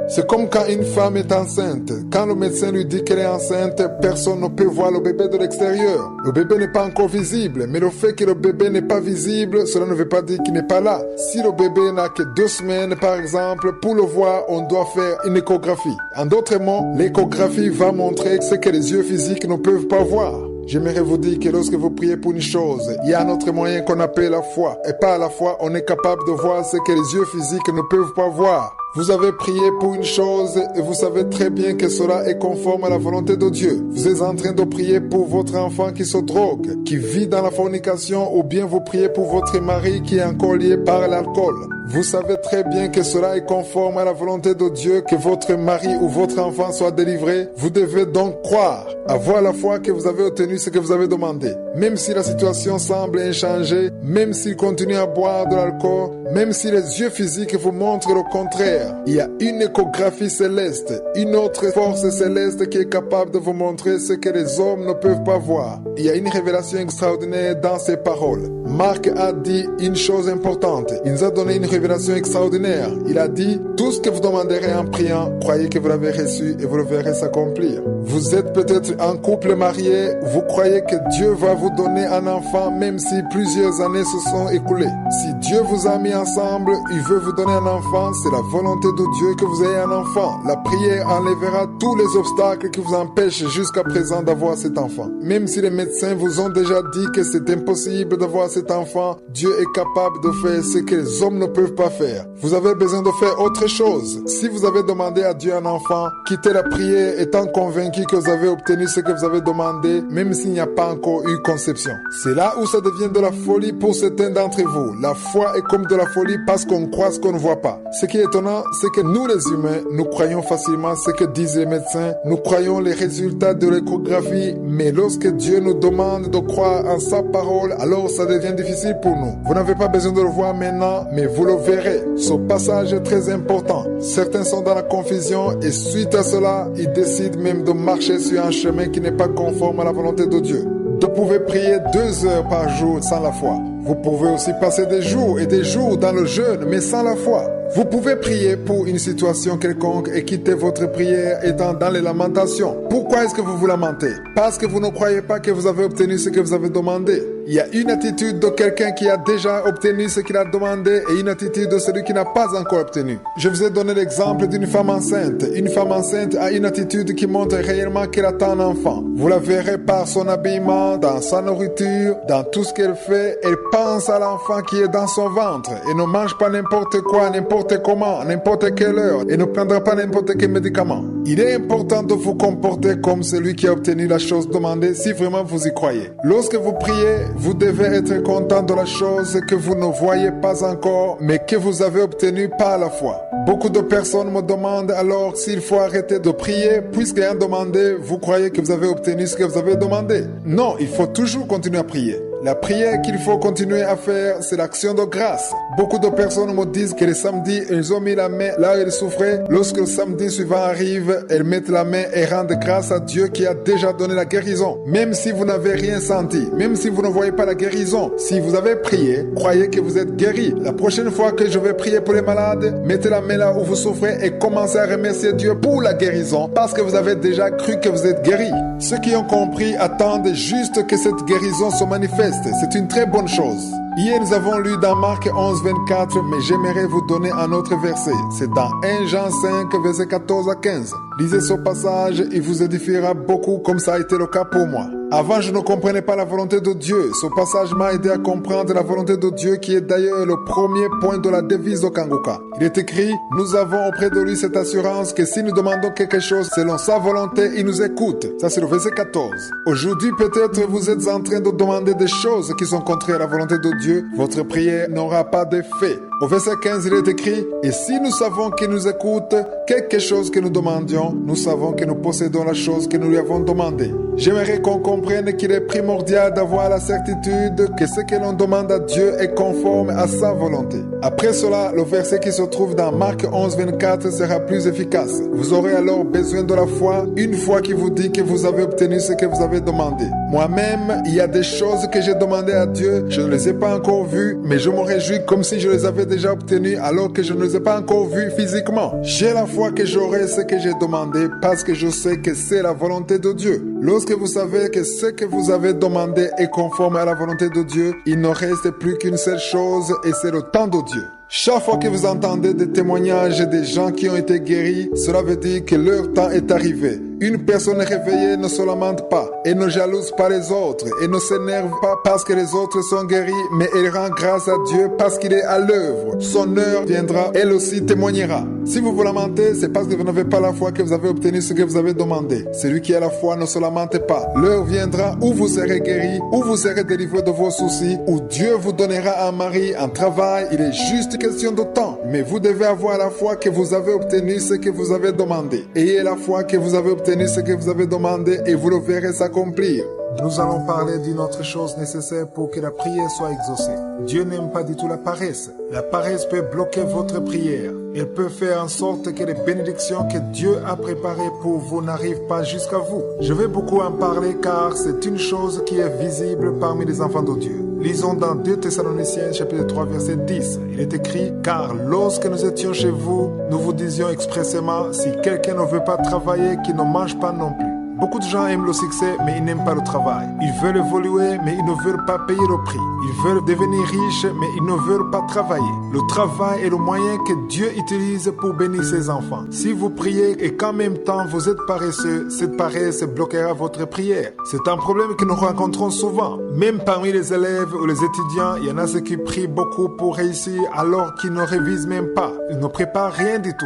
C'est comme quand une femme est enceinte. Quand le médecin lui dit qu'elle est enceinte, personne ne peut voir le bébé de l'extérieur. Le bébé n'est pas encore visible, mais le fait que le bébé n'est pas visible, cela ne veut pas dire qu'il n'est pas là. Si le bébé n'a que 2 semaines, par exemple, pour le voir, on doit faire une échographie. En d'autres mots, l'échographie va montrer ce que les yeux physiques ne peuvent pas voir. J'aimerais vous dire que lorsque vous priez pour une chose, il y a un autre moyen qu'on appelle la foi. Et par la foi, on est capable de voir ce que les yeux physiques ne peuvent pas voir. Vous avez prié pour une chose et vous savez très bien que cela est conforme à la volonté de Dieu. Vous êtes en train de prier pour votre enfant qui se drogue, qui vit dans la fornication, ou bien vous priez pour votre mari qui est encore lié par l'alcool. Vous savez très bien que cela est conforme à la volonté de Dieu, que votre mari ou votre enfant soit délivré. Vous devez donc croire, avoir la foi que vous avez obtenu ce que vous avez demandé. Même si la situation semble inchangée, même s'il continue à boire de l'alcool, même si les yeux physiques vous montrent le contraire, il y a une échographie céleste, une autre force céleste qui est capable de vous montrer ce que les hommes ne peuvent pas voir. Il y a une révélation extraordinaire dans ces paroles. Marc a dit une chose importante. Il nous a donné une révélation extraordinaire. Il a dit, tout ce que vous demanderez en priant, croyez que vous l'avez reçu et vous le verrez s'accomplir. Vous êtes peut-être un couple marié, vous croyez que Dieu va vous donner un enfant même si plusieurs années se sont écoulées. Si Dieu vous a mis ensemble, il veut vous donner un enfant, c'est la volonté de Dieu que vous ayez un enfant. La prière enlèvera tous les obstacles qui vous empêchent jusqu'à présent d'avoir cet enfant. Même si les médecins vous ont déjà dit que c'est impossible d'avoir cet enfant, Dieu est capable de faire ce que les hommes ne peuvent pas faire. Vous avez besoin de faire autre chose. Si vous avez demandé à Dieu un enfant, quittez la prière étant convaincu que vous avez obtenu ce que vous avez demandé, même s'il n'y a pas encore eu conception. C'est là où ça devient de la folie pour certains d'entre vous. La foi est comme de la folie parce qu'on croit ce qu'on ne voit pas. Ce qui est étonnant, c'est que nous les humains, nous croyons facilement ce que disent les médecins, nous croyons les résultats de l'échographie, mais lorsque Dieu nous demande de croire en sa parole, alors ça devient difficile pour nous. Vous n'avez pas besoin de le voir maintenant, mais vous le verrez. Ce passage est très important. Certains sont dans la confusion et suite à cela, ils décident même de marcher sur un chemin qui n'est pas conforme à la volonté de Dieu. Vous pouvez prier 2 heures par jour sans la foi. Vous pouvez aussi passer des jours et des jours dans le jeûne, mais sans la foi. Vous pouvez prier pour une situation quelconque et quitter votre prière étant dans les lamentations. Pourquoi est-ce que vous vous lamentez? Parce que vous ne croyez pas que vous avez obtenu ce que vous avez demandé. Il y a une attitude de quelqu'un qui a déjà obtenu ce qu'il a demandé et une attitude de celui qui n'a pas encore obtenu. Je vous ai donné l'exemple d'une femme enceinte. Une femme enceinte a une attitude qui montre réellement qu'elle attend un enfant. Vous la verrez par son habillement, dans sa nourriture, dans tout ce qu'elle fait. Elle pense à l'enfant qui est dans son ventre et ne mange pas n'importe quoi, n'importe comment, à n'importe quelle heure et ne prendra pas n'importe quel médicament. Il est important de vous comporter comme celui qui a obtenu la chose demandée si vraiment vous y croyez. Lorsque vous priez, vous devez être content de la chose que vous ne voyez pas encore, mais que vous avez obtenue par la foi. Beaucoup de personnes me demandent alors s'il faut arrêter de prier, puisqu'ayant demandé, vous croyez que vous avez obtenu ce que vous avez demandé. Non, il faut toujours continuer à prier. La prière qu'il faut continuer à faire, c'est l'action de grâce. Beaucoup de personnes me disent que le samedi, elles ont mis la main là où elles souffraient. Lorsque le samedi suivant arrive, elles mettent la main et rendent grâce à Dieu qui a déjà donné la guérison. Même si vous n'avez rien senti, même si vous ne voyez pas la guérison, si vous avez prié, croyez que vous êtes guéri. La prochaine fois que je vais prier pour les malades, mettez la main là où vous souffrez et commencez à remercier Dieu pour la guérison parce que vous avez déjà cru que vous êtes guéri. Ceux qui ont compris attendent juste que cette guérison se manifeste. C'est une très bonne chose. Hier, nous avons lu dans Marc 11, 24, mais j'aimerais vous donner un autre verset. C'est dans 1 Jean 5, verset 14 à 15. Lisez ce passage, il vous édifiera beaucoup comme ça a été le cas pour moi. Avant, je ne comprenais pas la volonté de Dieu. Ce passage m'a aidé à comprendre la volonté de Dieu qui est d'ailleurs le premier point de la devise de Kangoka. Il est écrit, nous avons auprès de lui cette assurance que si nous demandons quelque chose selon sa volonté, il nous écoute. Ça, c'est le verset 14. Aujourd'hui, peut-être vous êtes en train de demander des choses qui sont contraires à la volonté de Dieu. Votre prière n'aura pas d'effet. Au verset 15, il est écrit, et si nous savons qu'il nous écoute, quelque chose que nous demandions, nous savons que nous possédons la chose que nous lui avons demandée. J'aimerais qu'on comprenne qu'il est primordial d'avoir la certitude que ce que l'on demande à Dieu est conforme à sa volonté. Après cela, le verset qui se trouve dans Marc 11, 24 sera plus efficace. Vous aurez alors besoin de la foi, une foi qui vous dit que vous avez obtenu ce que vous avez demandé. Moi-même, il y a des choses que j'ai demandées à Dieu, je ne les ai pas encore vues, mais je me réjouis comme si je les avais déjà obtenues alors que je ne les ai pas encore vues physiquement. J'ai la foi que j'aurai ce que j'ai demandé parce que je sais que c'est la volonté de Dieu. Lorsque vous savez que ce que vous avez demandé est conforme à la volonté de Dieu, il ne reste plus qu'une seule chose et c'est le temps de Dieu. Chaque fois que vous entendez des témoignages des gens qui ont été guéris, cela veut dire que leur temps est arrivé. Une personne réveillée ne se lamente pas et ne jalouse pas les autres et ne s'énerve pas parce que les autres sont guéris, mais elle rend grâce à Dieu parce qu'il est à l'œuvre. Son heure viendra, elle aussi témoignera. Si vous vous lamentez, c'est parce que vous n'avez pas la foi que vous avez obtenu ce que vous avez demandé. Celui qui a la foi ne se lamente pas. L'heure viendra où vous serez guéri, où vous serez délivré de vos soucis, où Dieu vous donnera un mari, un travail. Il est juste question de temps. Mais vous devez avoir la foi que vous avez obtenu ce que vous avez demandé. Ayez la foi que vous avez obtenu ce que vous avez demandé et vous le verrez s'accomplir. Nous allons parler d'une autre chose nécessaire pour que la prière soit exaucée. Dieu n'aime pas du tout la paresse. La paresse peut bloquer votre prière. Elle peut faire en sorte que les bénédictions que Dieu a préparées pour vous n'arrivent pas jusqu'à vous. Je vais beaucoup en parler car c'est une chose qui est visible parmi les enfants de Dieu. Lisons dans 2 Thessaloniciens chapitre 3 verset 10. Il est écrit, car lorsque nous étions chez vous, nous vous disions expressément, si quelqu'un ne veut pas travailler, qu'il ne mange pas non plus. Beaucoup de gens aiment le succès, mais ils n'aiment pas le travail. Ils veulent évoluer, mais ils ne veulent pas payer le prix. Ils veulent devenir riches, mais ils ne veulent pas travailler. Le travail est le moyen que Dieu utilise pour bénir ses enfants. Si vous priez et qu'en même temps vous êtes paresseux, cette paresse bloquera votre prière. C'est un problème que nous rencontrons souvent. Même parmi les élèves ou les étudiants, il y en a ceux qui prient beaucoup pour réussir alors qu'ils ne révisent même pas. Ils ne préparent rien du tout.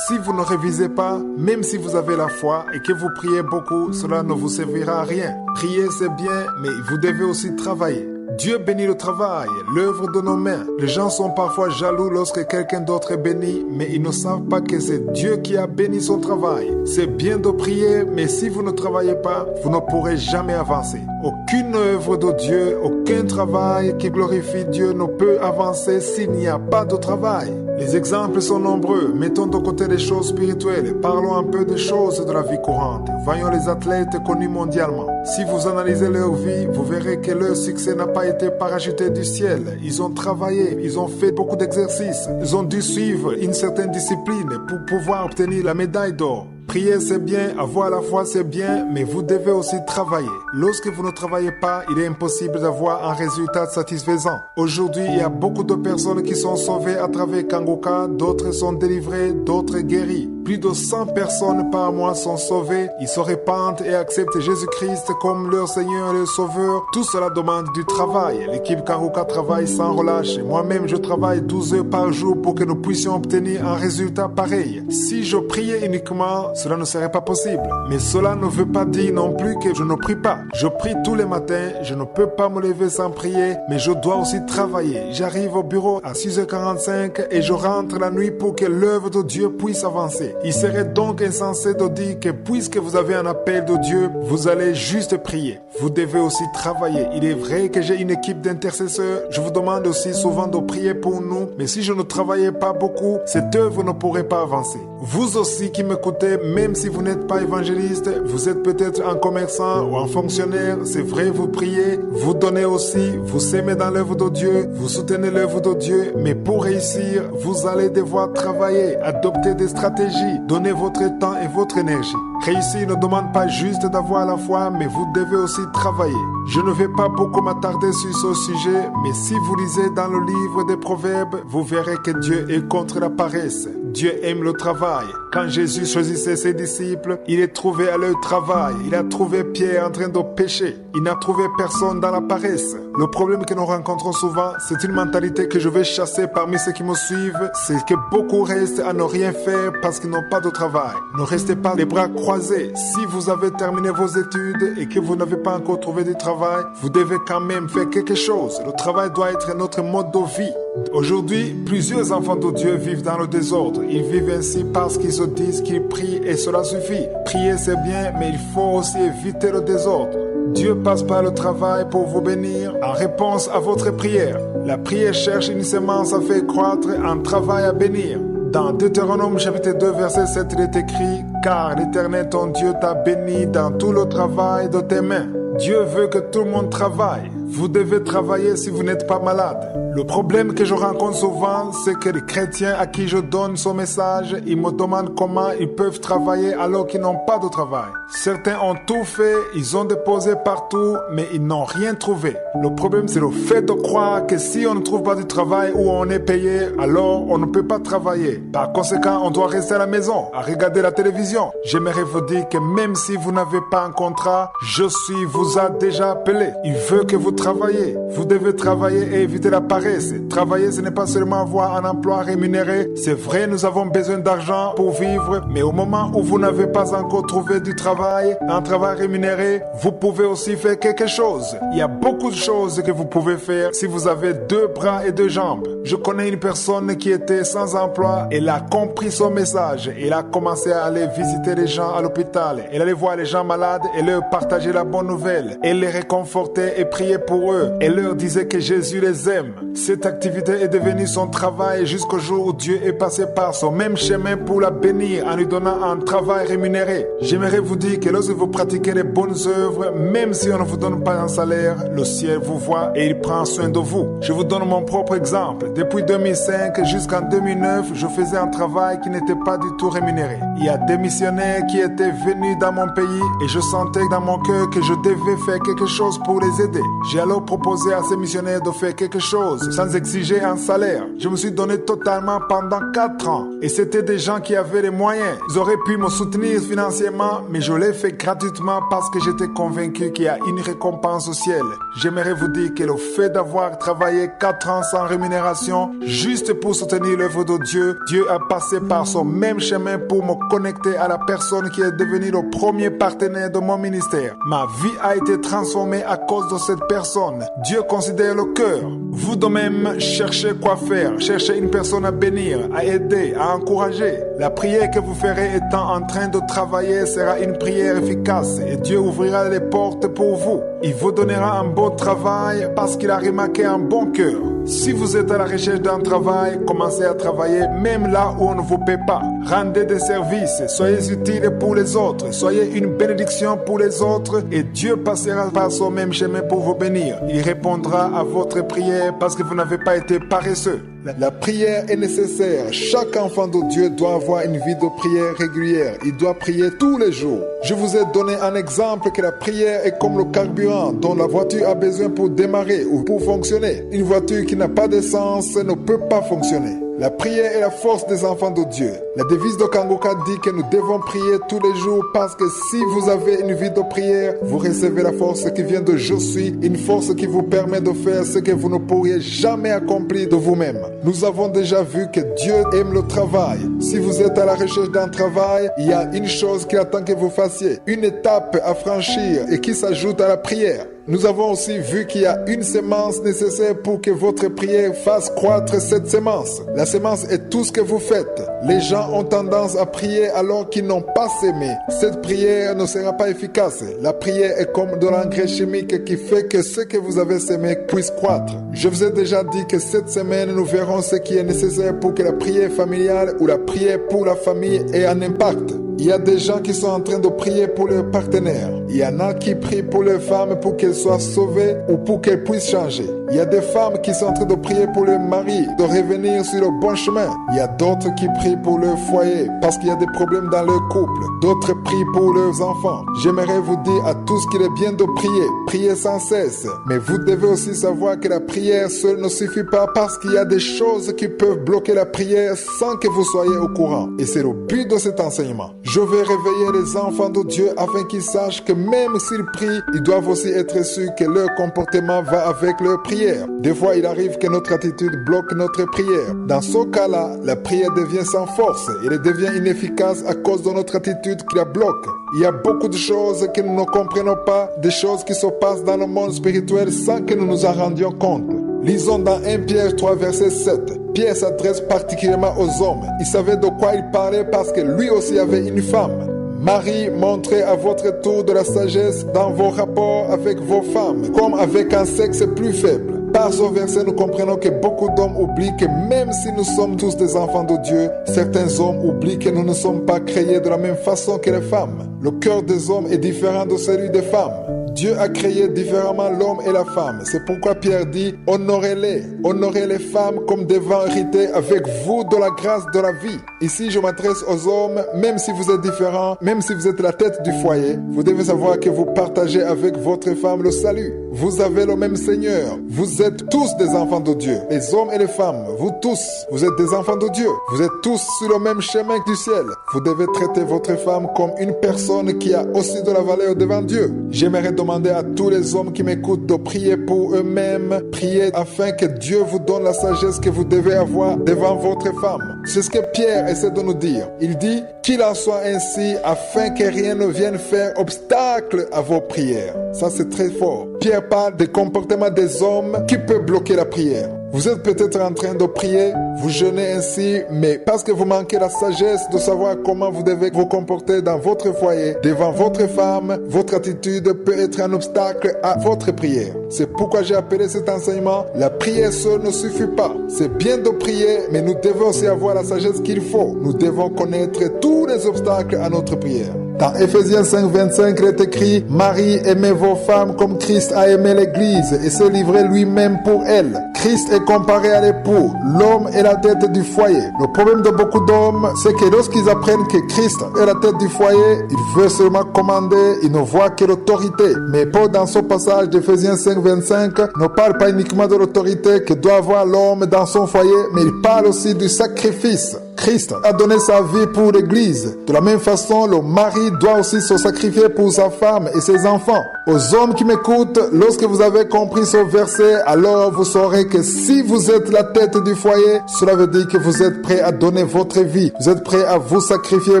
Si vous ne révisez pas, même si vous avez la foi et que vous priez beaucoup, cela ne vous servira à rien. Prier, c'est bien, mais vous devez aussi travailler. Dieu bénit le travail, l'œuvre de nos mains. Les gens sont parfois jaloux lorsque quelqu'un d'autre est béni, mais ils ne savent pas que c'est Dieu qui a béni son travail. C'est bien de prier, mais si vous ne travaillez pas, vous ne pourrez jamais avancer. Aucune œuvre de Dieu, aucun travail qui glorifie Dieu ne peut avancer s'il n'y a pas de travail. Les exemples sont nombreux. Mettons de côté les choses spirituelles. Parlons un peu des choses de la vie courante. Voyons les athlètes connus mondialement. Si vous analysez leur vie, vous verrez que leur succès n'a pas été parachuté du ciel. Ils ont travaillé, ils ont fait beaucoup d'exercices. Ils ont dû suivre une certaine discipline pour pouvoir obtenir la médaille d'or. Prier, c'est bien, avoir la foi, c'est bien, mais vous devez aussi travailler. Lorsque vous ne travaillez pas, il est impossible d'avoir un résultat satisfaisant. Aujourd'hui, il y a beaucoup de personnes qui sont sauvées à travers Kangoka, d'autres sont délivrées, d'autres guéries. Plus de 100 personnes par mois sont sauvées. Ils se répandent et acceptent Jésus-Christ comme leur Seigneur et leur Sauveur. Tout cela demande du travail. L'équipe Kangoka travaille sans relâche. Moi-même, je travaille 12 heures par jour pour que nous puissions obtenir un résultat pareil. Si je priais uniquement, cela ne serait pas possible. Mais cela ne veut pas dire non plus que je ne prie pas. Je prie tous les matins. Je ne peux pas me lever sans prier, mais je dois aussi travailler. J'arrive au bureau à 6h45 et je rentre la nuit pour que l'œuvre de Dieu puisse avancer. Il serait donc insensé de dire que puisque vous avez un appel de Dieu, vous allez juste prier. Vous devez aussi travailler. Il est vrai que j'ai une équipe d'intercesseurs. Je vous demande aussi souvent de prier pour nous, mais si je ne travaillais pas beaucoup, cette œuvre ne pourrait pas avancer. Vous aussi qui m'écoutez, même si vous n'êtes pas évangéliste, vous êtes peut-être un commerçant ou un fonctionnaire, c'est vrai, vous priez, vous donnez aussi, vous s'aimez dans l'œuvre de Dieu, vous soutenez l'œuvre de Dieu, mais pour réussir, vous allez devoir travailler, adopter des stratégies, donner votre temps et votre énergie. Réussir ne demande pas juste d'avoir la foi, mais vous devez aussi travailler. Je ne vais pas beaucoup m'attarder sur ce sujet, mais si vous lisez dans le livre des Proverbes, vous verrez que Dieu est contre la paresse. Dieu aime le travail. Quand Jésus choisissait ses disciples, il est trouvé à leur travail. Il a trouvé Pierre en train de pêcher. Il n'a trouvé personne dans la paresse. Le problème que nous rencontrons souvent, c'est une mentalité que je vais chasser parmi ceux qui me suivent. C'est que beaucoup restent à ne rien faire parce qu'ils n'ont pas de travail. Ne restez pas les bras croisés. Si vous avez terminé vos études et que vous n'avez pas encore trouvé du travail, vous devez quand même faire quelque chose. Le travail doit être notre mode de vie. Aujourd'hui, plusieurs enfants de Dieu vivent dans le désordre. Ils vivent ainsi parce qu'ils se disent qu'ils prient et cela suffit. Prier c'est bien, mais il faut aussi éviter le désordre. Dieu passe par le travail pour vous bénir en réponse à votre prière. La prière cherche une semence à faire croître, un travail à bénir. Dans Deutéronome chapitre 2 verset 7 il est écrit « Car l'Éternel ton Dieu t'a béni dans tout le travail de tes mains ». Dieu veut que tout le monde travaille. Vous devez travailler si vous n'êtes pas malade. Le problème que je rencontre souvent, c'est que les chrétiens à qui je donne ce message, ils me demandent comment ils peuvent travailler alors qu'ils n'ont pas de travail. Certains ont tout fait, ils ont déposé partout, mais ils n'ont rien trouvé. Le problème, c'est le fait de croire que si on ne trouve pas du travail où on est payé, alors on ne peut pas travailler. Par conséquent, on doit rester à la maison, à regarder la télévision. J'aimerais vous dire que même si vous n'avez pas un contrat, Jésus vous a déjà appelé. Il veut que vous travaillez. Vous devez travailler et éviter la paresse. Travailler, ce n'est pas seulement avoir un emploi rémunéré. C'est vrai, nous avons besoin d'argent pour vivre, mais au moment où vous n'avez pas encore trouvé du travail, un travail rémunéré, vous pouvez aussi faire quelque chose. Il y a beaucoup de choses que vous pouvez faire si vous avez 2 bras et 2 jambes. Je connais une personne qui était sans emploi. Elle a compris son message. Elle a commencé à aller visiter les gens à l'hôpital. Elle allait voir les gens malades et leur partager la bonne nouvelle. Elle les réconfortait et priait pour eux. Elle leur disait que Jésus les aime. Cette activité est devenue son travail jusqu'au jour où Dieu est passé par son même chemin pour la bénir en lui donnant un travail rémunéré. J'aimerais vous dire que lorsque vous pratiquez les bonnes œuvres, même si on ne vous donne pas un salaire, le ciel vous voit et il prend soin de vous. Je vous donne mon propre exemple. Depuis 2005 jusqu'en 2009, je faisais un travail qui n'était pas du tout rémunéré. Il y a des missionnaires qui étaient venus dans mon pays et je sentais dans mon cœur que je devais faire quelque chose pour les aider. J'ai alors proposé à ces missionnaires de faire quelque chose sans exiger un salaire. Je me suis donné totalement pendant 4 ans. Et c'était des gens qui avaient les moyens. Ils auraient pu me soutenir financièrement, mais je l'ai fait gratuitement parce que j'étais convaincu qu'il y a une récompense au ciel. J'aimerais vous dire que le fait d'avoir travaillé 4 ans sans rémunération, juste pour soutenir l'œuvre de Dieu, Dieu a passé par son même chemin pour me connecter à la personne qui est devenue le premier partenaire de mon ministère. Ma vie a été transformée à cause de cette personne. Dieu considère le cœur. Vous de même, cherchez quoi faire, cherchez une personne à bénir, à aider, à encourager. La prière que vous ferez étant en train de travailler sera une prière efficace et Dieu ouvrira les portes pour vous. Il vous donnera un bon travail parce qu'il a remarqué un bon cœur. Si vous êtes à la recherche d'un travail, commencez à travailler même là où on ne vous paie pas. Rendez des services, soyez utiles pour les autres, soyez une bénédiction pour les autres et Dieu passera par son même chemin pour vous bénir. Il répondra à votre prière parce que vous n'avez pas été paresseux. La prière est nécessaire. Chaque enfant de Dieu doit avoir une vie de prière régulière. Il doit prier tous les jours. Je vous ai donné un exemple que la prière est comme le carburant dont la voiture a besoin pour démarrer ou pour fonctionner. Une voiture qui n'a pas d'essence ne peut pas fonctionner. La prière est la force des enfants de Dieu. La devise de Kangoka dit que nous devons prier tous les jours parce que si vous avez une vie de prière, vous recevez la force qui vient de Je suis, une force qui vous permet de faire ce que vous ne pourriez jamais accomplir de vous-même. Nous avons déjà vu que Dieu aime le travail. Si vous êtes à la recherche d'un travail, il y a une chose qui attend que vous fassiez, une étape à franchir et qui s'ajoute à la prière. Nous avons aussi vu qu'il y a une sémence nécessaire pour que votre prière fasse croître cette sémence. La sémence est tout ce que vous faites. Les gens ont tendance à prier alors qu'ils n'ont pas sémé. Cette prière ne sera pas efficace. La prière est comme de l'engrais chimique qui fait que ce que vous avez sémé puisse croître. Je vous ai déjà dit que cette semaine, nous verrons ce qui est nécessaire pour que la prière familiale ou la prière pour la famille ait un impact. Il y a des gens qui sont en train de prier pour leurs partenaires. Il y en a qui prient pour leurs femmes pour qu'elles soient sauvées ou pour qu'elles puissent changer. Il y a des femmes qui sont en train de prier pour leur mari, de revenir sur le bon chemin. Il y a d'autres qui prient pour leur foyer parce qu'il y a des problèmes dans leur couple. D'autres prient pour leurs enfants. J'aimerais vous dire à tous qu'il est bien de prier. Prier sans cesse. Mais vous devez aussi savoir que la prière seule ne suffit pas parce qu'il y a des choses qui peuvent bloquer la prière sans que vous soyez au courant. Et c'est le but de cet enseignement. Je vais réveiller les enfants de Dieu afin qu'ils sachent que même s'ils prient, ils doivent aussi être sûrs que leur comportement va avec leur prière. Des fois, il arrive que notre attitude bloque notre prière. Dans ce cas-là, la prière devient sans force. Elle devient inefficace à cause de notre attitude qui la bloque. Il y a beaucoup de choses que nous ne comprenons pas, des choses qui se passent dans le monde spirituel sans que nous nous en rendions compte. Lisons dans 1 Pierre 3, verset 7. Pierre s'adresse particulièrement aux hommes. Il savait de quoi il parlait parce que lui aussi avait une femme. Marie, montrez à votre tour de la sagesse dans vos rapports avec vos femmes, comme avec un sexe plus faible. Par ce verset, nous comprenons que beaucoup d'hommes oublient que même si nous sommes tous des enfants de Dieu, certains hommes oublient que nous ne sommes pas créés de la même façon que les femmes. Le cœur des hommes est différent de celui des femmes. Dieu a créé différemment l'homme et la femme. C'est pourquoi Pierre dit « Honorez-les, honorez les femmes comme devant hériter avec vous de la grâce de la vie. » Ici, je m'adresse aux hommes, même si vous êtes différents, même si vous êtes la tête du foyer, vous devez savoir que vous partagez avec votre femme le salut. Vous avez le même Seigneur. Vous êtes tous des enfants de Dieu. Les hommes et les femmes, vous tous, vous êtes des enfants de Dieu. Vous êtes tous sur le même chemin du ciel. Vous devez traiter votre femme comme une personne qui a aussi de la valeur devant Dieu. J'aimerais demander à tous les hommes qui m'écoutent de prier pour eux-mêmes, prier afin que Dieu vous donne la sagesse que vous devez avoir devant votre femme. C'est ce que Pierre essaie de nous dire. Il dit qu'il en soit ainsi afin que rien ne vienne faire obstacle à vos prières. Ça, c'est très fort. Pierre parle des comportements des hommes qui peuvent bloquer la prière. Vous êtes peut-être en train de prier, vous jeûnez ainsi, mais parce que vous manquez la sagesse de savoir comment vous devez vous comporter dans votre foyer, devant votre femme, votre attitude peut être un obstacle à votre prière. C'est pourquoi j'ai appelé cet enseignement « La prière seule ne suffit pas ». C'est bien de prier, mais nous devons aussi avoir la sagesse qu'il faut. Nous devons connaître tous les obstacles à notre prière. Dans Ephésiens 5, 25, il est écrit « Marie, aimez vos femmes comme Christ a aimé l'Église et s'est livré lui-même pour elle. » Christ est comparé à l'époux. L'homme est la tête du foyer. Le problème de beaucoup d'hommes, c'est que lorsqu'ils apprennent que Christ est la tête du foyer, ils veulent seulement commander, ils ne voient que l'autorité. Mais Paul, dans son passage d'Ephésiens 5, 25, ne parle pas uniquement de l'autorité que doit avoir l'homme dans son foyer, mais il parle aussi du sacrifice. Christ a donné sa vie pour l'Église. De la même façon, le mari doit aussi se sacrifier pour sa femme et ses enfants. Aux hommes qui m'écoutent, lorsque vous avez compris ce verset, alors vous saurez que si vous êtes la tête du foyer, cela veut dire que vous êtes prêt à donner votre vie. Vous êtes prêt à vous sacrifier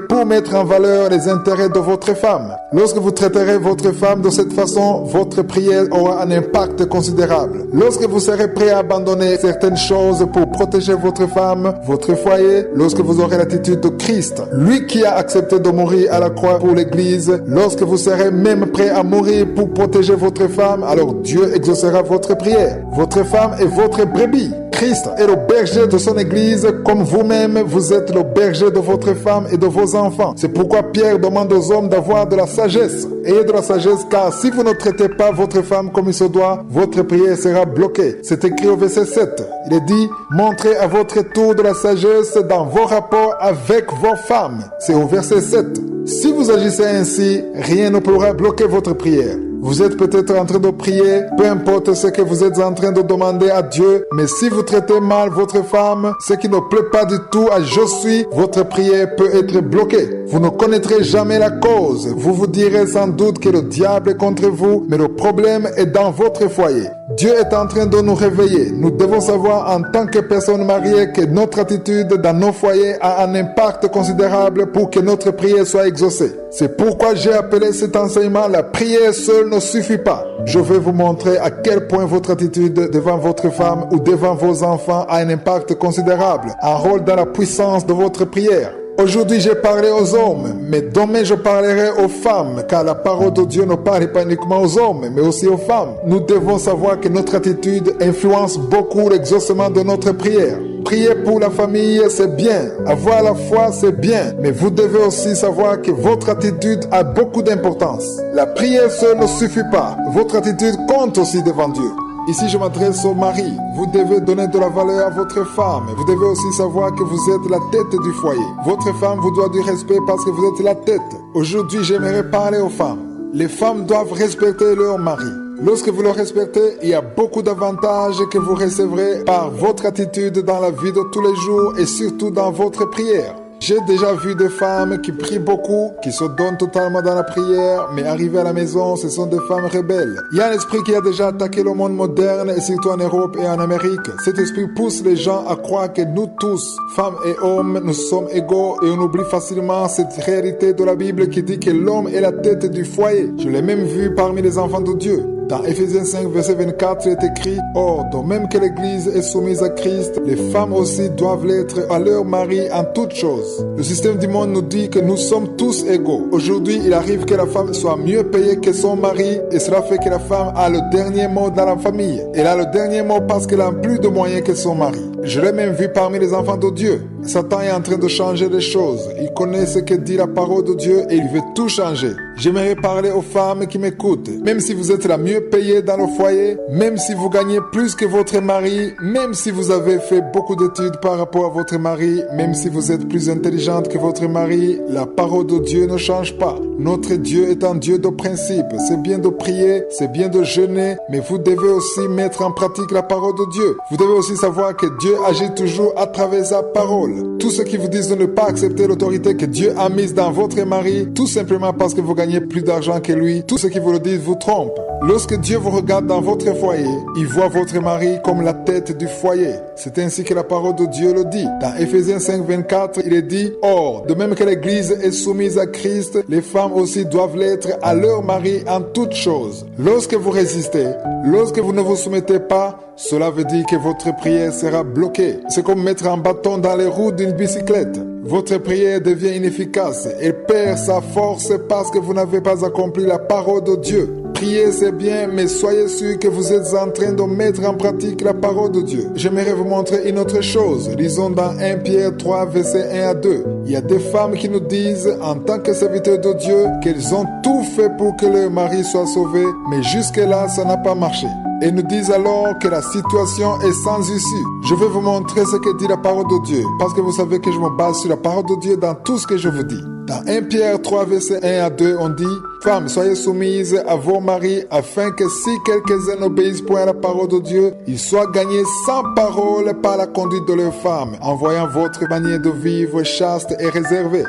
pour mettre en valeur les intérêts de votre femme. Lorsque vous traiterez votre femme de cette façon, votre prière aura un impact considérable. Lorsque vous serez prêt à abandonner certaines choses pour protéger votre femme, votre foyer, lorsque vous aurez l'attitude de Christ, lui qui a accepté de mourir à la croix pour l'Église, lorsque vous serez même prêt à mourir pour protéger votre femme, alors Dieu exaucera votre prière. Votre femme est votre brebis. Christ est le berger de son Église, comme vous-même, vous êtes le berger de votre femme et de vos enfants. C'est pourquoi Pierre demande aux hommes d'avoir de la sagesse. Ayez de la sagesse, car si vous ne traitez pas votre femme comme il se doit, votre prière sera bloquée. C'est écrit au verset 7. Il est dit, montrez à votre tour de la sagesse dans vos rapports avec vos femmes. C'est au verset 7. Si vous agissez ainsi, rien ne pourra bloquer votre prière. Vous êtes peut-être en train de prier, peu importe ce que vous êtes en train de demander à Dieu, mais si vous traitez mal votre femme, ce qui ne plaît pas du tout à je suis, votre prière peut être bloquée. Vous ne connaîtrez jamais la cause. Vous vous direz sans doute que le diable est contre vous, mais le problème est dans votre foyer. Dieu est en train de nous réveiller. Nous devons savoir en tant que personnes mariées que notre attitude dans nos foyers a un impact considérable pour que notre prière soit exaucée. C'est pourquoi j'ai appelé cet enseignement « La prière seule ne suffit pas ». Je vais vous montrer à quel point votre attitude devant votre femme ou devant vos enfants a un impact considérable, un rôle dans la puissance de votre prière. Aujourd'hui, j'ai parlé aux hommes, mais demain, je parlerai aux femmes, car la parole de Dieu ne parle pas uniquement aux hommes, mais aussi aux femmes. Nous devons savoir que notre attitude influence beaucoup l'exaucement de notre prière. Prier pour la famille, c'est bien. Avoir la foi, c'est bien. Mais vous devez aussi savoir que votre attitude a beaucoup d'importance. La prière seule ne suffit pas. Votre attitude compte aussi devant Dieu. Ici, je m'adresse au mari. Vous devez donner de la valeur à votre femme. Vous devez aussi savoir que vous êtes la tête du foyer. Votre femme vous doit du respect parce que vous êtes la tête. Aujourd'hui, j'aimerais parler aux femmes. Les femmes doivent respecter leur mari. Lorsque vous le respectez, il y a beaucoup d'avantages que vous recevrez par votre attitude dans la vie de tous les jours et surtout dans votre prière. J'ai déjà vu des femmes qui prient beaucoup, qui se donnent totalement dans la prière, mais arrivées à la maison, ce sont des femmes rebelles. Il y a un esprit qui a déjà attaqué le monde moderne, et surtout en Europe et en Amérique. Cet esprit pousse les gens à croire que nous tous, femmes et hommes, nous sommes égaux, et on oublie facilement cette réalité de la Bible qui dit que l'homme est la tête du foyer. Je l'ai même vu parmi les enfants de Dieu. Dans Éphésiens 5, verset 24, il est écrit « Or, de même que l'Église est soumise à Christ, les femmes aussi doivent l'être à leur mari en toutes choses. » Le système du monde nous dit que nous sommes tous égaux. Aujourd'hui, il arrive que la femme soit mieux payée que son mari et cela fait que la femme a le dernier mot dans la famille. Elle a le dernier mot parce qu'elle a plus de moyens que son mari. Je l'ai même vu parmi les enfants de Dieu. Satan est en train de changer les choses. Il connaît ce que dit la parole de Dieu et il veut tout changer. J'aimerais parler aux femmes qui m'écoutent. Même si vous êtes la mieux payée dans le foyer, même si vous gagnez plus que votre mari, même si vous avez fait beaucoup d'études par rapport à votre mari, même si vous êtes plus intelligente que votre mari, la parole de Dieu ne change pas. Notre Dieu est un Dieu de principe. C'est bien de prier, c'est bien de jeûner, mais vous devez aussi mettre en pratique la parole de Dieu. Vous devez aussi savoir que Dieu agit toujours à travers sa parole. Tous ceux qui vous disent de ne pas accepter l'autorité que Dieu a mise dans votre mari, tout simplement parce que vous gagnez plus d'argent que lui, tous ceux qui vous le disent vous trompent. Lorsque Dieu vous regarde dans votre foyer, il voit votre mari comme la tête du foyer. C'est ainsi que la parole de Dieu le dit. Dans Éphésiens 5, 24, il est dit « Or, de même que l'Église est soumise à Christ, les femmes aussi doivent l'être à leur mari en toutes choses. » Lorsque vous résistez, lorsque vous ne vous soumettez pas, cela veut dire que votre prière sera bloquée. C'est comme mettre un bâton dans les roues d'une bicyclette. Votre prière devient inefficace. Elle perd sa force parce que vous n'avez pas accompli la parole de Dieu. Prier, c'est bien, mais soyez sûr que vous êtes en train de mettre en pratique la parole de Dieu. J'aimerais vous montrer une autre chose. Lisons dans 1 Pierre 3, verset 1 à 2. Il y a des femmes qui nous disent, en tant que serviteurs de Dieu, qu'elles ont tout fait pour que leur mari soit sauvé, mais jusque-là, ça n'a pas marché. Et nous disent alors que la situation est sans issue. Je vais vous montrer ce que dit la parole de Dieu, parce que vous savez que je me base sur la parole de Dieu dans tout ce que je vous dis. Dans 1 Pierre 3, verset 1 à 2, on dit « Femmes, soyez soumises à vos maris, afin que si quelques-uns n'obéissent point à la parole de Dieu, ils soient gagnés sans parole par la conduite de leurs femmes, en voyant votre manière de vivre chaste et réservée. »